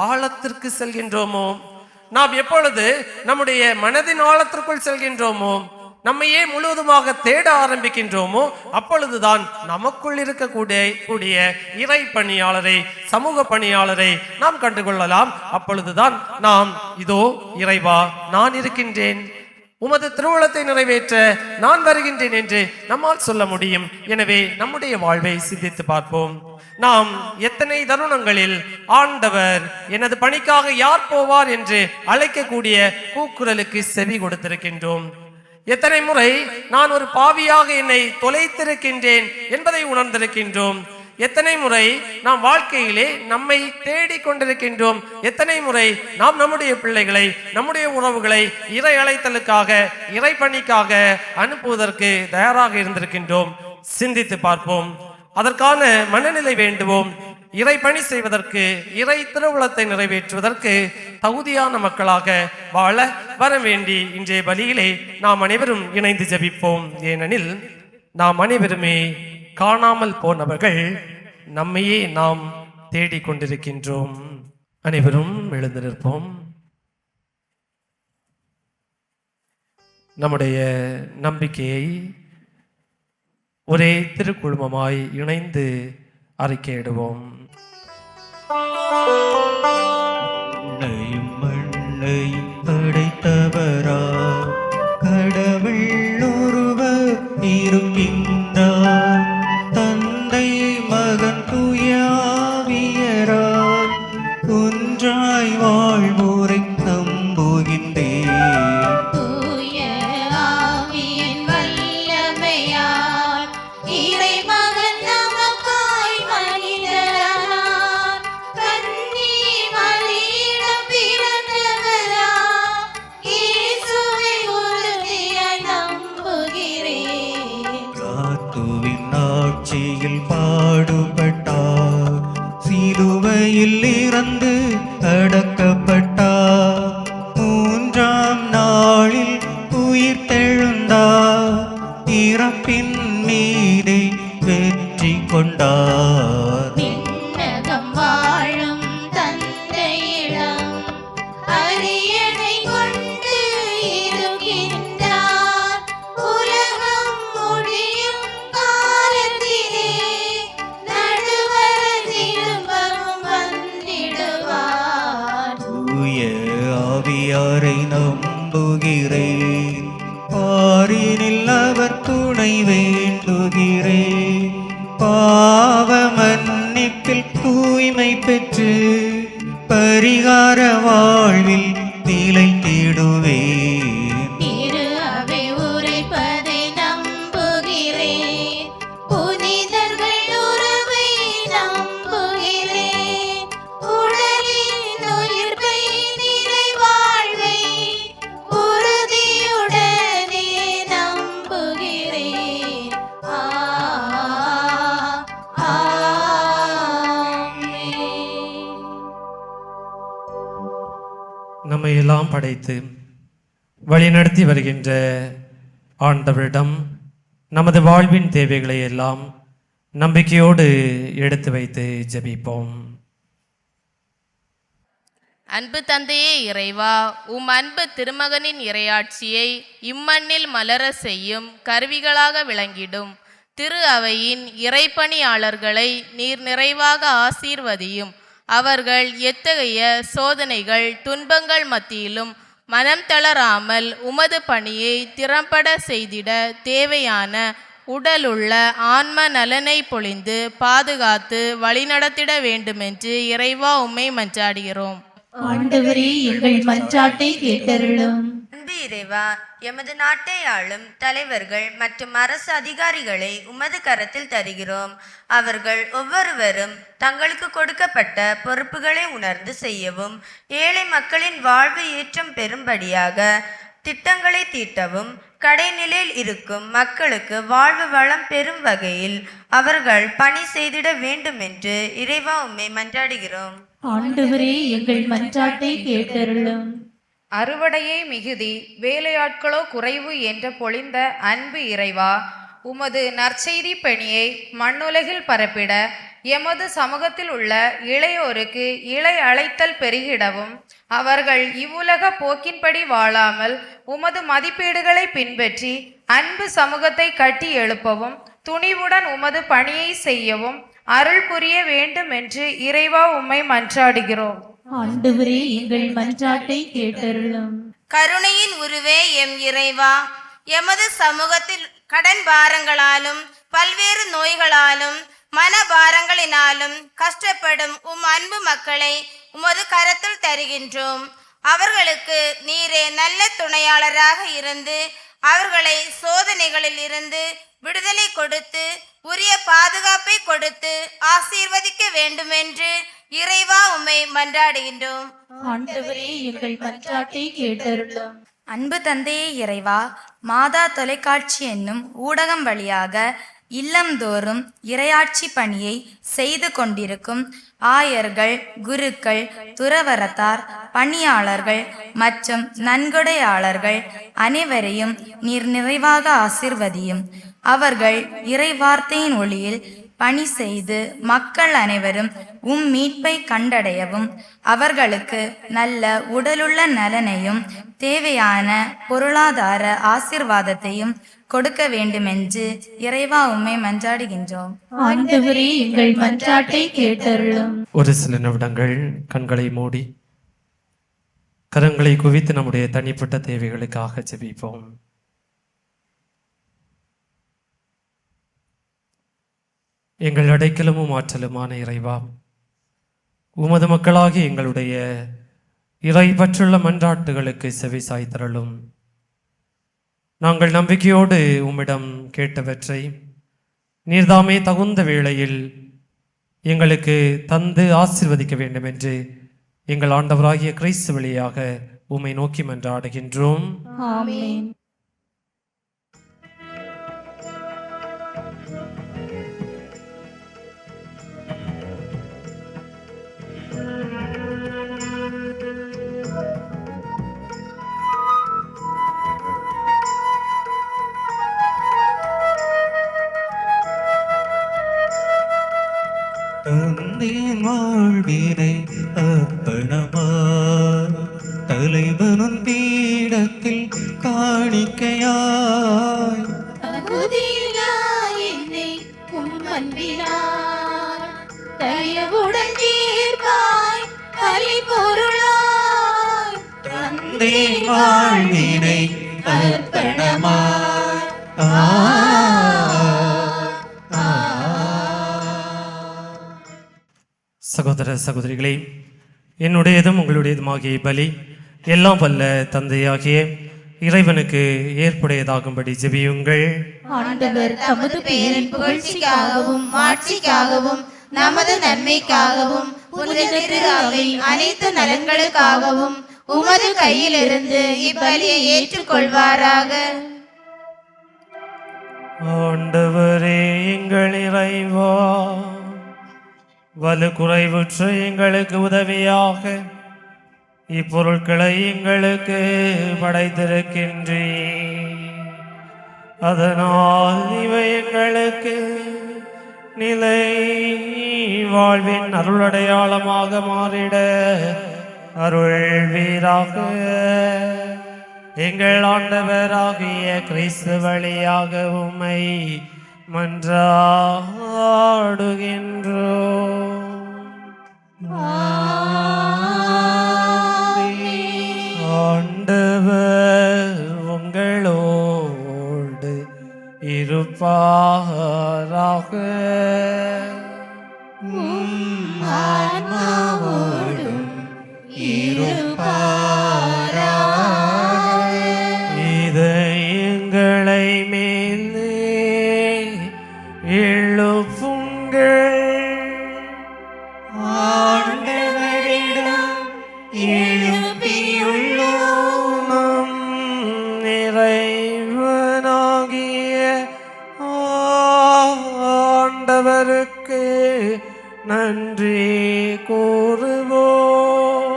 ஆழத்திற்கு செல்கின்றோமோ, நாம் எப்பொழுது நம்முடைய மனதின் ஆழத்திற்குள் செல்கின்றோமோ, நம்மையே முழுவதுமாக தேட ஆரம்பிக்கின்றோமோ, அப்பொழுதுதான் நமக்குள் இருக்கக்கூடிய இறை பணியாளரை, சமூக பணியாளரை நாம் கண்டுகொள்ளலாம். அப்பொழுதுதான் நாம், இதோ இறைவா, நான் இருக்கின்றேன், உமது திருவுளத்தை நிறைவேற்ற நான் வருகின்றேன் என்று நம்மால் சொல்ல முடியும். எனவே நம்முடைய வாழ்வை சிந்தித்து பார்ப்போம். நாம் எத்தனை தருணங்களில் ஆண்டவர் எனது பணிக்காக யார் போவார் என்று அழைக்கக்கூடிய கூக்குரலுக்கு செவி கொடுத்திருக்கின்றோம்? எத்தனை முறை நான் ஒரு பாவியாக என்னை தொலைத்திருக்கின்றேன் என்பதை உணர்ந்திருக்கின்றோம். எத்தனை முறை நாம் வாழ்க்கையிலே நம்மை தேடிக் கொண்டிருக்கின்றோம். எத்தனை முறை நாம் நம்முடைய பிள்ளைகளை, நம்முடைய உறவுகளை இறை அழைத்தலுக்காக, இறை பணிக்காக அனுப்புவதற்கு தயாராக இருந்திருக்கின்றோம். சிந்தித்து பார்ப்போம். அதற்கான மனநிலை வேண்டுவோம். இறை பணி செய்வதற்கு, இறை திருவுளத்தை நிறைவேற்றுவதற்கு தகுதியான மக்களாக வாழ வர வேண்டி இன்றைய பலியிலே நாம் அனைவரும் இணைந்து ஜெபிப்போம். ஏனெனில் நாம் அனைவருமே காணாமல் போனவர்கள், நம்மையே நாம் தேடிக் கொண்டிருக்கின்றோம். அனைவரும் எழுந்து நிற்போம். நம்முடைய நம்பிக்கையை ஒரே திருக்குழுமமாய் இணைந்து அறிக்கையிடுவோம். மண்ணையும் படைத்தவரா கடவுள் ஒருவர் இருக்கின்றார். தந்தை மகன் துயாவியரார் ஒன்றாய் வாழ்வோரை நம்புகின்றேன். தூய ஆவியின் வல்லமையால் இறைமகன் நமக்காய் மனிதரானார். கன்னி மரியிடம் பிறந்தவராம் இயேசுவை உறுதியாய் நம்புகிறேன். கிறிஸ்துவின் ஆட்சியில் பாடுபட்டார், சிலுவையில் இறந்து அடக்கப்பட்டார், மூன்றாம் நாளில் உயிர்த்தெழுந்தார், இறப்பின் மீதே வெற்றி கொண்டார். விண்ணகம் வாழும் தந்தையிடம் அரியணை கொண்டு இருக்கின்றார். உலகம் முடியும் காலத்திலே நடுவர் திரும்பவும் வந்திடுவார். தூய ஆவியாரை நம்புகிறேன், பாரினில் அவர் துணை வேண்டுகிறேன். பாவ மன்னிப்பில் தூய்மை பெற்று பரிகார வாழ்வில் நிலைத்திடுவேன். திரு அவை உரைப்பதை நம்புகிறேன். புனிதர்கள் உறவை நம்புகிறேன். உடலின் உயிர்ப்பை நிறைவாழ்வை உறுதியுடனே நம்புகிறேன். ஆமென். நம்மை எல்லாம் படைத்து வழிநடத்தி வருகின்ற ஆண்டவரிடம் நமது வாழ்வின் தேவைகளை எல்லாம் நம்பிக்கையோடு எடுத்து வைத்து ஜெபிப்போம். அன்பு தந்தையே இறைவா, உம் அன்பு திருமகனின் இறையாட்சியை இம்மண்ணில் மலர செய்யும் கருவிகளாக விளங்கிடும் திரு அவையின் இறைப்பணியாளர்களை நீர் நிறைவாக ஆசீர்வதியும். அவர்கள் எத்தகைய சோதனைகள், துன்பங்கள் மத்தியிலும் மனம் தளராமல் உமது பணியை திறம்பட செய்திட தேவையான உடலுள்ள ஆன்ம நலனை பொழிந்து பாதுகாத்து வழிநடத்திட வேண்டுமென்று இறைவா உம்மை மன்றாடுகிறோம். ஆண்டவரே, எங்கள் மன்றாட்டை கேட்டருளும். அன்பு இறைவா, எமது நாட்டை ஆளும் தலைவர்கள் மற்றும் அரசு அதிகாரிகளை உமது கரத்தில் தருகிறோம். அவர்கள் ஒவ்வொருவரும் தங்களுக்கு கொடுக்கப்பட்ட பொறுப்புகளை உணர்ந்து செய்யவும், ஏழை மக்களின் வாழ்வு ஏற்றம் பெறும்படியாக திட்டங்களை தீட்டவும், கடைநிலையில் இருக்கும் மக்களுக்கு வாழ்வு வளம் பெறும் வகையில் அவர்கள் பணி செய்திட வேண்டும் என்று இறைவா உம்மை மன்றாடுகிறோம். ஆண்டவரே, எங்கள் மன்றாட்டை கேட்டருளும். அறுவடையே மிகுதி, வேலையாட்களோ குறைவு என்ற பொழிந்த அன்பு இறைவா, உமது நற்செய்தி பணியை மண்ணுலகில் பரப்பிட எமது சமூகத்தில் உள்ள இளையோருக்கு இளை அழைத்தல் பெருகிடவும், அவர்கள் இவ்வுலக போக்கின்படி வாழாமல் உமது மதிப்பீடுகளை பின்பற்றி அன்பு சமூகத்தை கட்டி எழுப்பவும், துணிவுடன் உமது பணியை செய்யவும் அருள் புரிய வேண்டும் என்று இறைவா உம்மை மன்றாடுகிறோம். ஆண்டவரே, எங்கள் மன்றாட்டை கேட்டருளும். கருணையின் உருவே எம் இறைவா, எமது சமூகத்தில் கடன் பாரங்களாலும் பல்வேறு நோய்களாலும் மனபாரங்களினாலும் கஷ்டப்படும் உம் அன்பு மக்களை உமது கரத்தில் தருகின்றோம். அவர்களுக்கு நீரே நல்ல துணையாளராக இருந்து அவர்களை சோதனைகளில் இருந்து விடுதலை கொடுத்து உரிய பாதுகாப்பை கொடுத்து ஆசீர்வதிக்க வேண்டுமென்று இறைவா உம்மை மன்றாடுகின்றோம். ஆண்டவரே எங்கள் மன்றாட்டை கேட்டருளும். அன்பு தந்தையே இறைவா, மாதா தொலைக்காட்சி என்னும் ஊடகம் வழியாக இல்லந்தோறும் இறையாட்சி பணியை செய்து கொண்டிருக்கும் ஆயர்கள், குருக்கள், துறவரத்தார், பணியாளர்கள் மற்றும் நன்கொடையாளர்கள் அனைவரையும் நீர் நிறைவாக ஆசிர்வதியும். அவர்கள் இறைவார்த்தையின் ஒளியில் பணி செய்து மக்கள் அனைவரும் மீட்பை கண்டடையவும், அவர்களுக்கு நல்ல உடலுள்ள நலனையும் தேவையான பொருளாதார ஆசிர்வாதத்தையும் கொடுக்க வேண்டுமென்று இறைவா உம்மை மன்றாடுகின்றோம். ஆண்டவரே எங்கள் மன்றாட்டை கேட்டருளும். ஒரு சில நிமிடங்கள் கண்களை மூடி கரங்களை குவித்து நம்முடைய தனிப்பட்ட தேவைகளுக்காக ஜெபிப்போம். எங்கள் அடைக்கலமும் ஆற்றலுமான இறைவா, உமது மக்களாகி எங்களுடைய இறைபற்றுள்ள மன்றாட்டுகளுக்கு செவி சாய்த்தருளும். நாங்கள் நம்பிக்கையோடு உம்மிடம் கேட்டவற்றை நீர்தாமே தகுந்த வேளையில் எங்களுக்கு தந்து ஆசீர்வதிக்க வேண்டும் என்று எங்கள் ஆண்டவராகிய கிறிஸ்து வழியாக உம்மை நோக்கி மன்றாடுகின்றோம். ஆமென். தந்தேன் வாழ்வினை அர்ப்பணமாய் தலைவனும் பீடத்தில் காணிக்கையாய் என்னை உம் அன்பினார் தயவுடன் தீர்ப்பாய் பரிபொருளாய் தந்தேன் வாழ்வினை அர்ப்பணமாய் சகோதர சகோதரிகளே, என்னுடையதும் உங்களுடையதுமாகிய பலி எல்லாம் வல்ல தந்தையாகிய இறைவனுக்கு ஏற்புடையதாகும்படி ஜெபியுங்கள். ஆண்டவர் தமது பெயரின் புகழ்ச்சிக்காகவும் மாட்சிக்காகவும் நமது நன்மைக்காகவும் புனித திரு அவை அனைத்து நலன்களுக்காகவும் உமது கையிலிருந்து இப்பலியை ஏற்றுக்கொள்வாராக. ஆண்டவரே எங்கள் இறைவா, வலு குறைவுற்ற எங்களுக்கு உதவியாக இப்பொருட்களை எங்களுக்கு படைத்திருக்கின்றீர். அதனால் இவை எங்களுக்கு நிலை வாழ்வின் அருளடையாளமாக மாறிட அருள்வீராக. எங்கள் ஆண்டவராகிய கிறிஸ்து வழியாக உம்மை மன்றாடுகின்றோம். ஆண்டவர் உங்களோடு இருப்பாராக. இதை எங்களை மேலே எழுப்புங்கள். ஆண்டவரிடம் எழுப்பியுள்ளோம். நம் இறைவனாகிய ஆண்டவருக்கு நன்றி கூறுவோம்.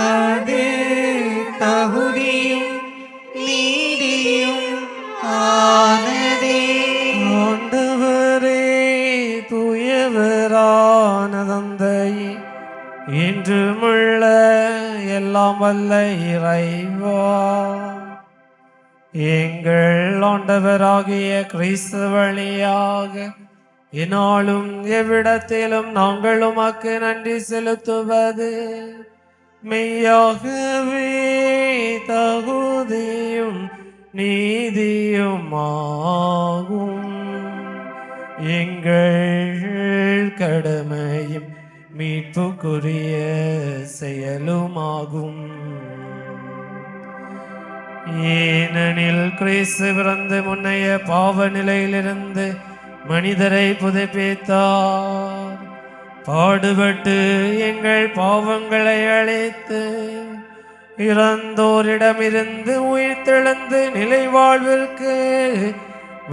அது தகுதியும் நீதியும் ஆனதே. ஆண்டவரே, தூயவரான தந்தையே, இன்றுமுள்ள எல்லாம் வல்ல இறைவா, எங்கள் ஆண்டவராகிய கிறிஸ்து வழியாக இந்நாளும் எவ்விடத்திலும் நாங்கள் உமக்கு நன்றி செலுத்துவது மெய்யாகவே தகுதியும் நீதியும் ஆகும். எங்கள் கடமையும் மீட்புக்குரிய செயலுமாகும். ஏனெனில் கிறிஸ்து பிறந்து முன்னைய பாவ நிலையிலிருந்து மனிதரை புதுப்பித்தார். பாடுபட்டு எங்கள் பாவங்களை அழைத்து இறந்தோரிடமிருந்து உயிர்த்தெழுந்து நிலை வாழ்விற்கு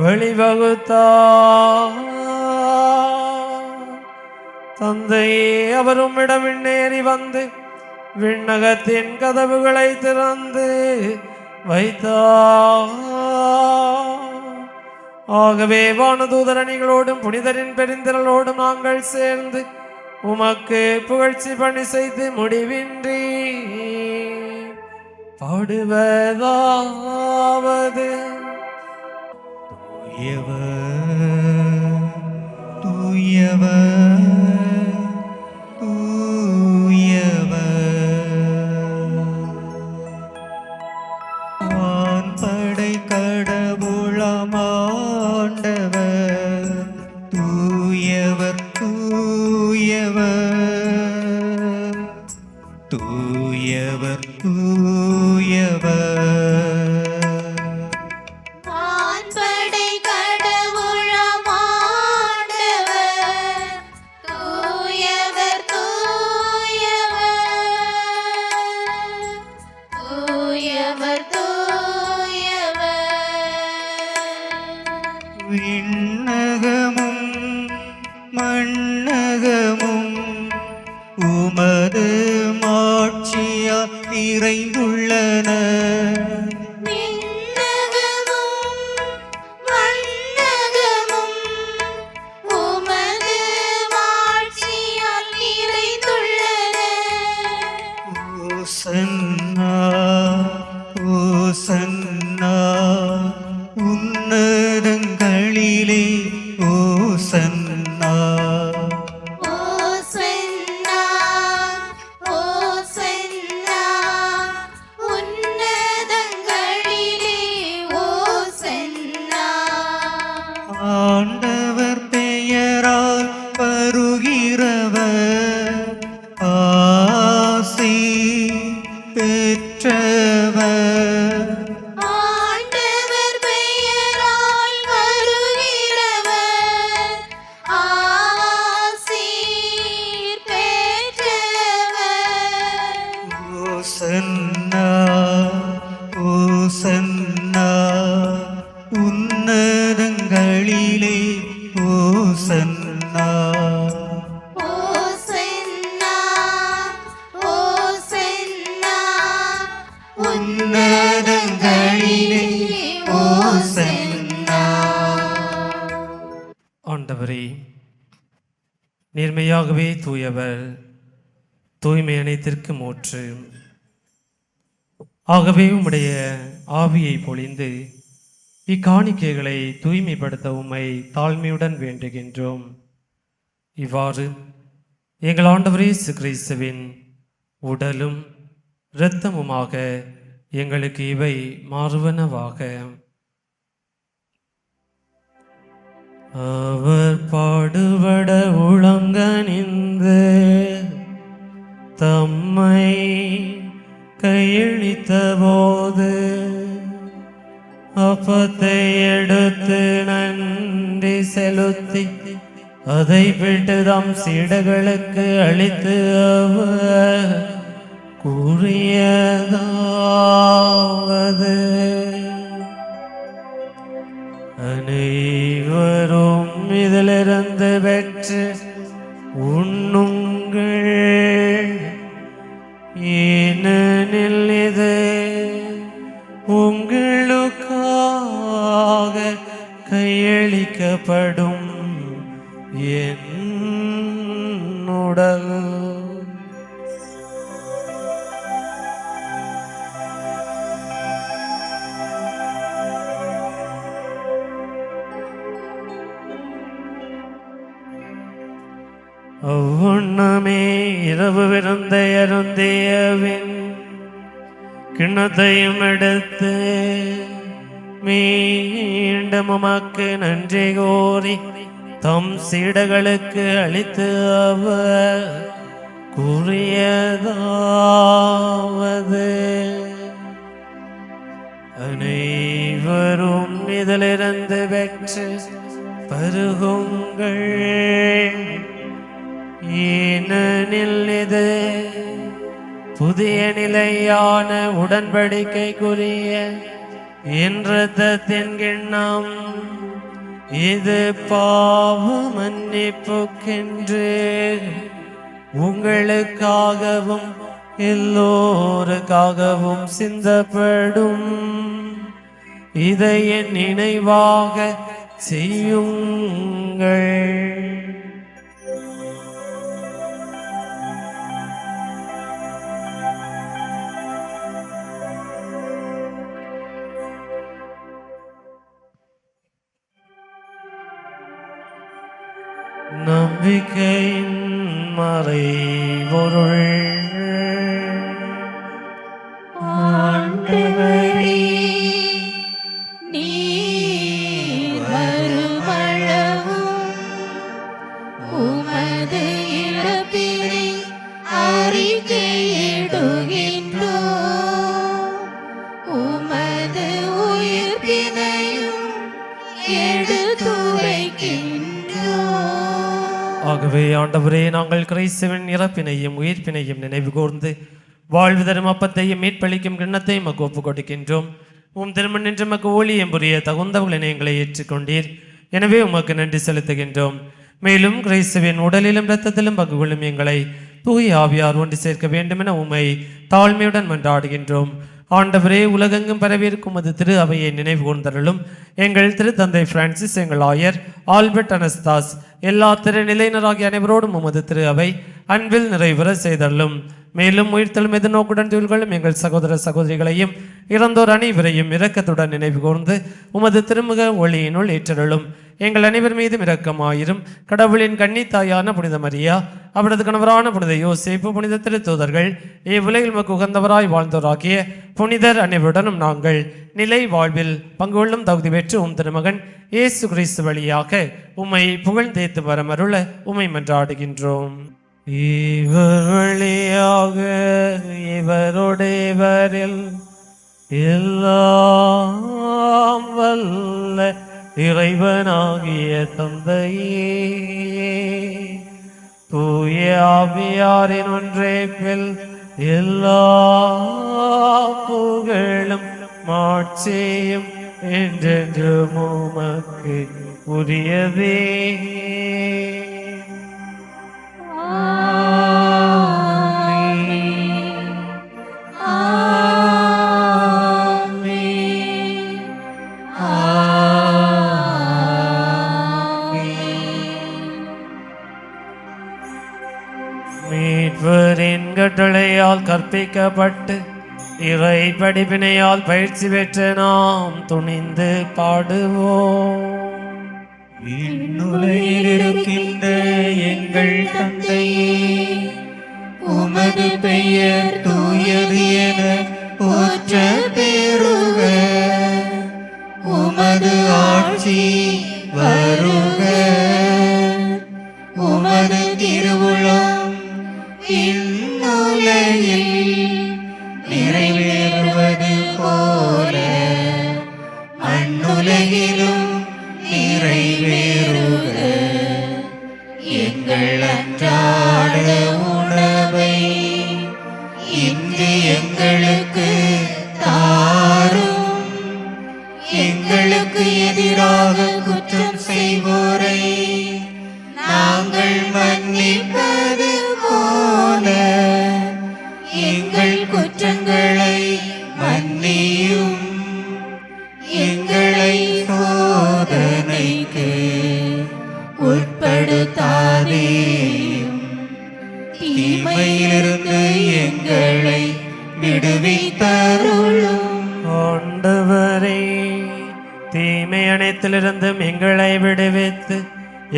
வழிவகுத்தார். தந்தையே, அவர் உம்மிடம் விண்ணேறி வந்து விண்ணகத்தின் கதவுகளை திறந்து வைத்தார். ஆகவே வானதூதரணிகளோடும் புனிதரின் பெருந்திரளோடும் நாங்கள் சேர்ந்து உமக்கு புகழ்ச்சி பணி செய்து முடிவின்றி பாடுவதாவது: தூயவர் வான்படை கடவுளமாண்டவர், தூயவர் தூயவர் தூயவர் தூயவர். வான்படை கடவுளமாண்டவர், தூயவர் தூயவர் தூயவர் தூயவர். விண்ணகமும் மண்ணகமும் உமது மாட்சியால் நிறைந்துள்ளன. விண்ணகமும் மண்ணகமும் உமது மாட்சியால் நிறைந்துள்ளன. ஓசன்னா ஓசன்னா உன்னதங்களிலே ஓசன்னா. ஓசன்னா ஓசன்னா உன்னதங்களிலே ஓசன்னா. ஆண்டவர் பெயரால் வருகிறவர் ஆசி பெற்றவர். ஆண்டவர் பெயரால் வருகிறவர் ஆசீர் பெற்றவர். ஓசன்னா ஓசன்னா உன்னதங்களிலே ஓசன்னா. ஓசன்னா ஓசன்னா உன்னதங்களிலே ஓசன்னா. ஆண்டவரே, நேர்மையாகவே தூயவர், தூய்மை அனைத்திற்கு மூற்று. ஆகவே உம்முடைய ஆவியை பொழிந்து இக்காணிக்கைகளை தூய்மைப்படுத்த உம்மை தாழ்மையுடன் வேண்டுகின்றோம். இவ்வாறு எங்கள் ஆண்டவர் இயேசு கிறிஸ்துவின் உடலும் இரத்தமுமாக எங்களுக்கு இவை மாறுவனவாக. அவர் பாடுபட உளங்கனிந்து தம்மை கையளித்த போது அப்பத்தை எடுத்து நன்றி செலுத்தி அதை விட்டு தம் சீடர்களுக்கு அளித்து அவர் கூறியதாவது: அனைவரும் இதிலிருந்து பெற்று உண்ணுங்கள், ஏனெனில் இது உங்களுக்காக கையளிக்கப்படும் என் உடல். அவ்வண்ணமே இரவு விருந்தை அருந்தியவின் கிண்ணத்தையும் எடுத்து மீண்டும் உமக்கு நன்றி கூறி தம் சீடர்களுக்கு அளித்து அவர் கூறியதாவது: அனைவரும் இதிலிருந்து பெற்று பருகுங்கள், ஏனெனில் இது புதிய நிலையான உடன்படிக்கைக்குரிய என் இரத்தத்தின் கிண்ணம். இது பாவ மன்னிப்புக்கென்று உங்களுக்காகவும் எல்லோருக்காகவும் சிந்தப்படும். இதை என் நினைவாக செய்யுங்கள். நம்பிக்கையின் மறைபொருள். ஆண்டவரே, நீர் வருமளவும் உமது இறப்பினை அறிக்கையிடுகின்றோம், உமது உயிர்ப்பினையும் எடுத்துரைக்கின்றோம். ஆகவே ஆண்டவரே, நாங்கள் கிறிஸ்துவின் இறப்பினையும் உயிர்ப்பினையும் நினைவு கூர்ந்து வாழ்வு தரும் அப்பத்தையும் மீட்பளிக்கும் கிண்ணத்தையும் மக்கு ஒப்புக் கொடுக்கின்றோம். உம் திருமண் நின்று மக்கு ஊழியம் புரிய தகுந்தவர்களை எங்களை ஏற்றுக்கொண்டீர். எனவே உமக்கு நன்றி செலுத்துகின்றோம். மேலும் கிறிஸ்துவின் உடலிலும் இரத்தத்திலும் பங்கு கொள்ளும் எங்களை தூய ஆவியார் ஒன்று சேர்க்க வேண்டும் என உம்மை தாழ்மையுடன் மன்றாடுகின்றோம். ஆண்டவரே, உலகெங்கும் பரவியிருக்கும் அது திரு அவையை நினைவு கூர்ந்தருளும். எங்கள் திருத்தந்தை பிரான்சிஸ், எங்கள் ஆயர் ஆல்பர்ட் அனஸ்தாஸ், எல்லா திருநிலையினராகிய அனைவரோடும் உமது திரு அவை அன்பில் நிறைவுற செய்தருளும். மேலும் உயிர்த்தலும் எதிர்நோக்குடன் தொழில்களும் எங்கள் சகோதர சகோதரிகளையும் இறந்தோர் அனைவரையும் இரக்கத்துடன் நினைவு கூர்ந்து உமது திருமுக ஒளியினுள் ஏற்றருளும். எங்கள் அனைவர் மீதும் இரக்கமாயிரும். கடவுளின் கன்னித்தாயான புனித மரியா, அவரது கணவரான புனித யோசேப்பு, புனித திருத்தூதர்கள், இவ்வுலகில் மக்கு உகந்தவராய் வாழ்ந்தோராகிய புனிதர் அனைவருடனும் நாங்கள் நிலை வாழ்வில் பங்கு கொள்ளும் தகுதி பெற்று உம் திருமகன் இயேசு கிறிஸ்து வழியாக உம்மை புகழ்ந்தேத்து வரமருள உம்மை மன்றாடுகின்றோம். இவர் வழியாக இவருடையவரில் எல்லாம் வல்ல இறைவனாகிய தந்தையே, தூய ஆவியாரின் ஒன்றேப்பில் எல்லா புகழும் மாட்சியும் என்றென்றும் உமக்கு உரியதே. மீட்பரின் கட்டளையால் கற்பிக்கப்பட்டு இறை படிப்பினையால் பயிற்சி பெற்ற நாம் துணிந்து பாடுவோம். விண்ணுலகில் இருக்கின்ற எங்கள் தந்தையே, உமது பெயர் தூயது என போற்ற பெறுக. உமது ஆட்சி வருக. உமது திருவுளம் விண்ணுலகில் நிறைவேறுவது போல மண்ணுலகிலும் நிறைவேறுக. எங்கள் அன்றாட உணவை இன்று எங்களுக்கு தாரும். எங்களுக்கு எதிராக குற்றம் செய்வோரை நாங்கள் மன்னிப்பது போல எங்கள் குற்றங்களை மன்னியும். எங்களை சோதனைக்கு உட்படுத்தாதேயும், தீமையிலிருந்து எங்களை விடுவித்தருளும். ஆண்டவரே, தீமை அனைத்திலிருந்தும் எங்களை விடுவித்து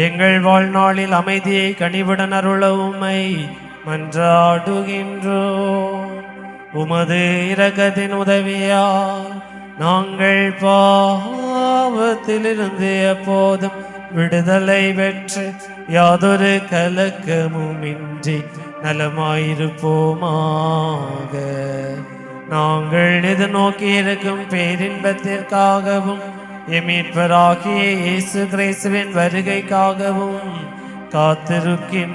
எங்கள் வாழ்நாளில் அமைதியை கனிவுடன் அருள உம்மை மன்றாடுகின்றோம். உமது இரக்கத்தின் உதவியால் நாங்கள் பாவத்திலிருந்து எப்போதும் விடுதலை பெற்று யாதொரு கலக்கமுமின்றி நலமாயிருப்போமாக. நாங்கள் எதிர்நோக்கி இருக்கும் பேரின்பத்திற்காகவும் எமீட்பராகிய இயேசு கிறிஸ்துவின் வருகைக்காகவும் காத்திருக்கின்றோம்.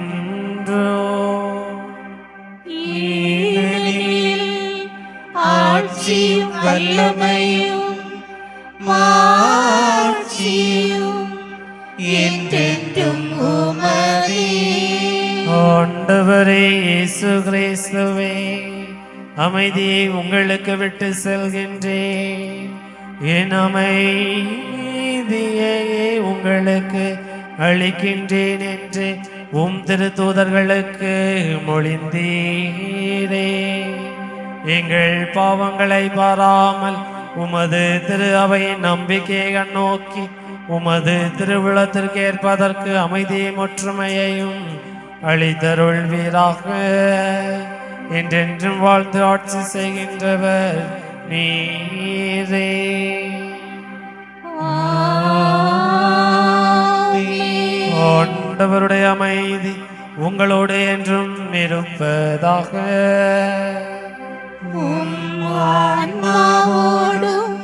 ஏனெனில் ஆட்சியும் வல்லமையும் மாட்சியும் என்றென்றும் உமதே. ஆண்டவரே இயேசு கிறிஸ்துவே, அமைதியை உங்களுக்கு விட்டு செல்கின்றேன். என் அமைதியை உங்களுக்கு அளிக்கின்றேன் என்று திருத்தூதர்களுக்கு மொழிந்தீரே. எங்கள் பாவங்களை பாராமல் உமது திரு அவையின் நம்பிக்கையை கண்ணோக்கி உமது திருவிழத்திற்கு ஏற்பதற்கு அமைதியும் ஒற்றுமையையும் அளித்தருள்வீராக. என்றென்றும் வாழ்த்து ஆட்சி செய்கின்றவர் நீரே. ஆண்டவருடைய அமைதி உங்களோடு என்றும் இருப்பதாக. ஆன்மாவோடும்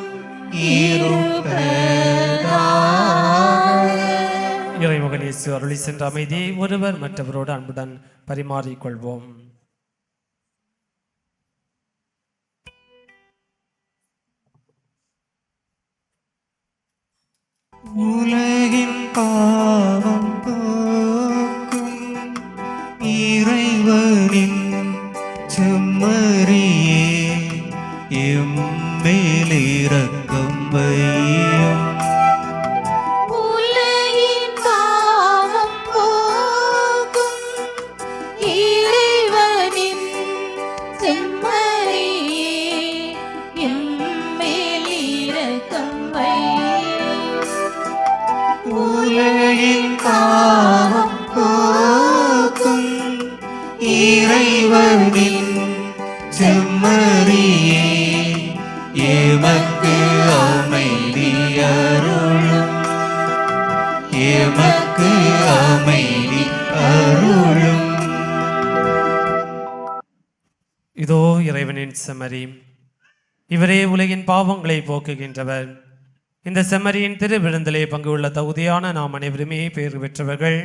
இருப்பதாக. இறைமகன் இயேசு அருளி சென்ற அமைதியை ஒருவர் மற்றவரோடு அன்புடன் பரிமாறிக்கொள்வோம். உலகின் பாவம் போக்கும் இறைவனின் செம்மறியே, எம்மேல் இரக்கம் வையும். உலகின் பாவம் போக்கும் இறைவனின் செம்மறியே, எம்மேல் இரக்கம் வையும். உலகின் பாவம் போக்கும் இறைவனின் செம்மறியே, எமக்கு அமைதி அருளும். எமக்கு அமைதி அருளும். இதோ இறைவனின் செம்மறி, இவரே உலகின் பாவங்களை போக்குகின்றவர். இந்த செம்மறியின் திருவிருந்திலே பங்கு உள்ள தகுதியான நாம் அனைவருமே பேர் பெற்றவர்கள்.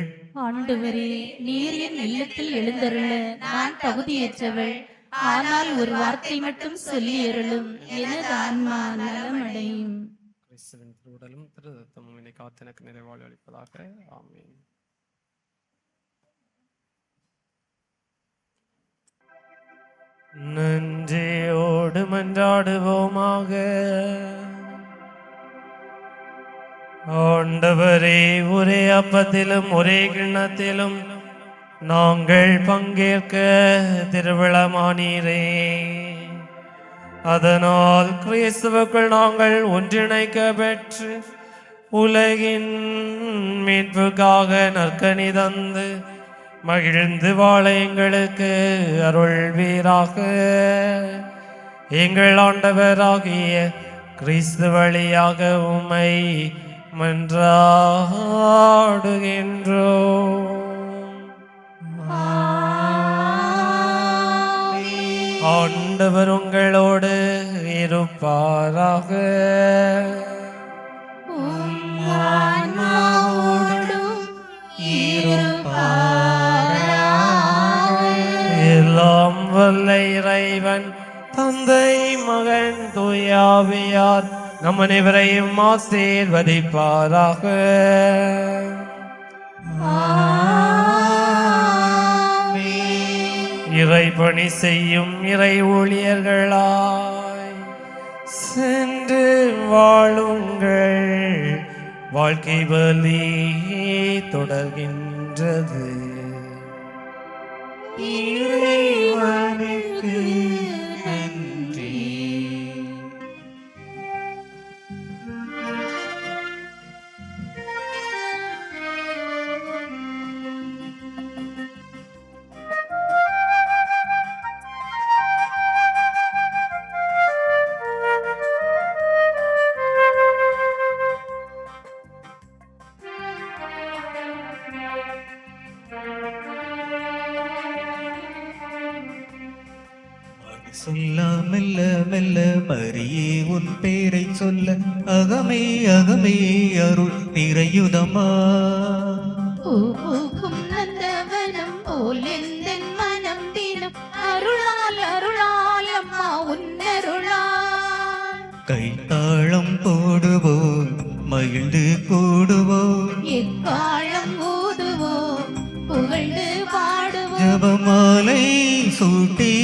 ஆண்டவரே, நீர் என் இல்லத்தில் எழுந்தருள நான் தகுதியற்றவள். ஆனால் ஒரு வார்த்தை மட்டும் சொல்லி அருளும், எனது ஆன்மா நலமடையும். கிறிஸ்துவின் திருவுடலும் திரு ரத்தமும் என்னை காத்து எனக்கு நிறைவாழ்வு அளிப்பதாக. ஆமென். நன்றியோடு மன்றாடுவோமாக. ஆண்டவரே, ஒரே அப்பத்திலும் ஒரே கிண்ணத்திலும் நாங்கள் பங்கேற்க திருவிழமானீரே. அதனால் கிறிஸ்துவுக்குள் நாங்கள் ஒன்றிணைக்க பெற்று உலகின் மீட்புக்காக நற்கனி தந்து மகிழ்ந்து வாழ எங்களுக்கு அருள்வீராக. எங்கள் ஆண்டவராகிய கிறிஸ்து வழியாக உம்மை மன்றாடுகின்றோம். ஆண்டவர் உங்களோடு இருப்பாராக. ஆன்மாவோடும் இருப்பாராக. எல்லாம் வல்ல இறைவன் தந்தை மகன் தூயாவியார் நம் அனைவரையும் ஆசீர்வதிப்பாராக. இறை பணி செய்யும் இறை ஊழியர்களாய் சென்று வாழுங்கள். வாழ்க்கை வலி தொடர்கின்றது. இறைவனுக்கு நன்றி. மரியே உன் பேரை சொல்ல அகமே அகமே அருள் நிறையுதம்மா. பூக்கும் நந்தவனம் போல் எந்தன் மனம் தினம் அருளால் அருளால் அம்மா உன்னருளால். கைத்தாளம் போடுவோம் மகிழ்ந்து கூடுவோம், எக்காலம் ஊதுவோம் புகழ்ந்து பாடுவோம். ஜபமாலை சூட்டி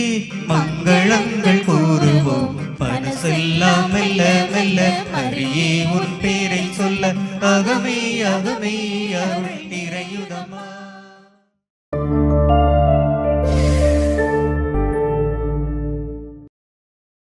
மங்களங்கள் கூறுவோம். மனசெல்லாம் மெல்ல மெல்ல மரியே உன் பேரை சொல்ல அகமே அகமே அருள்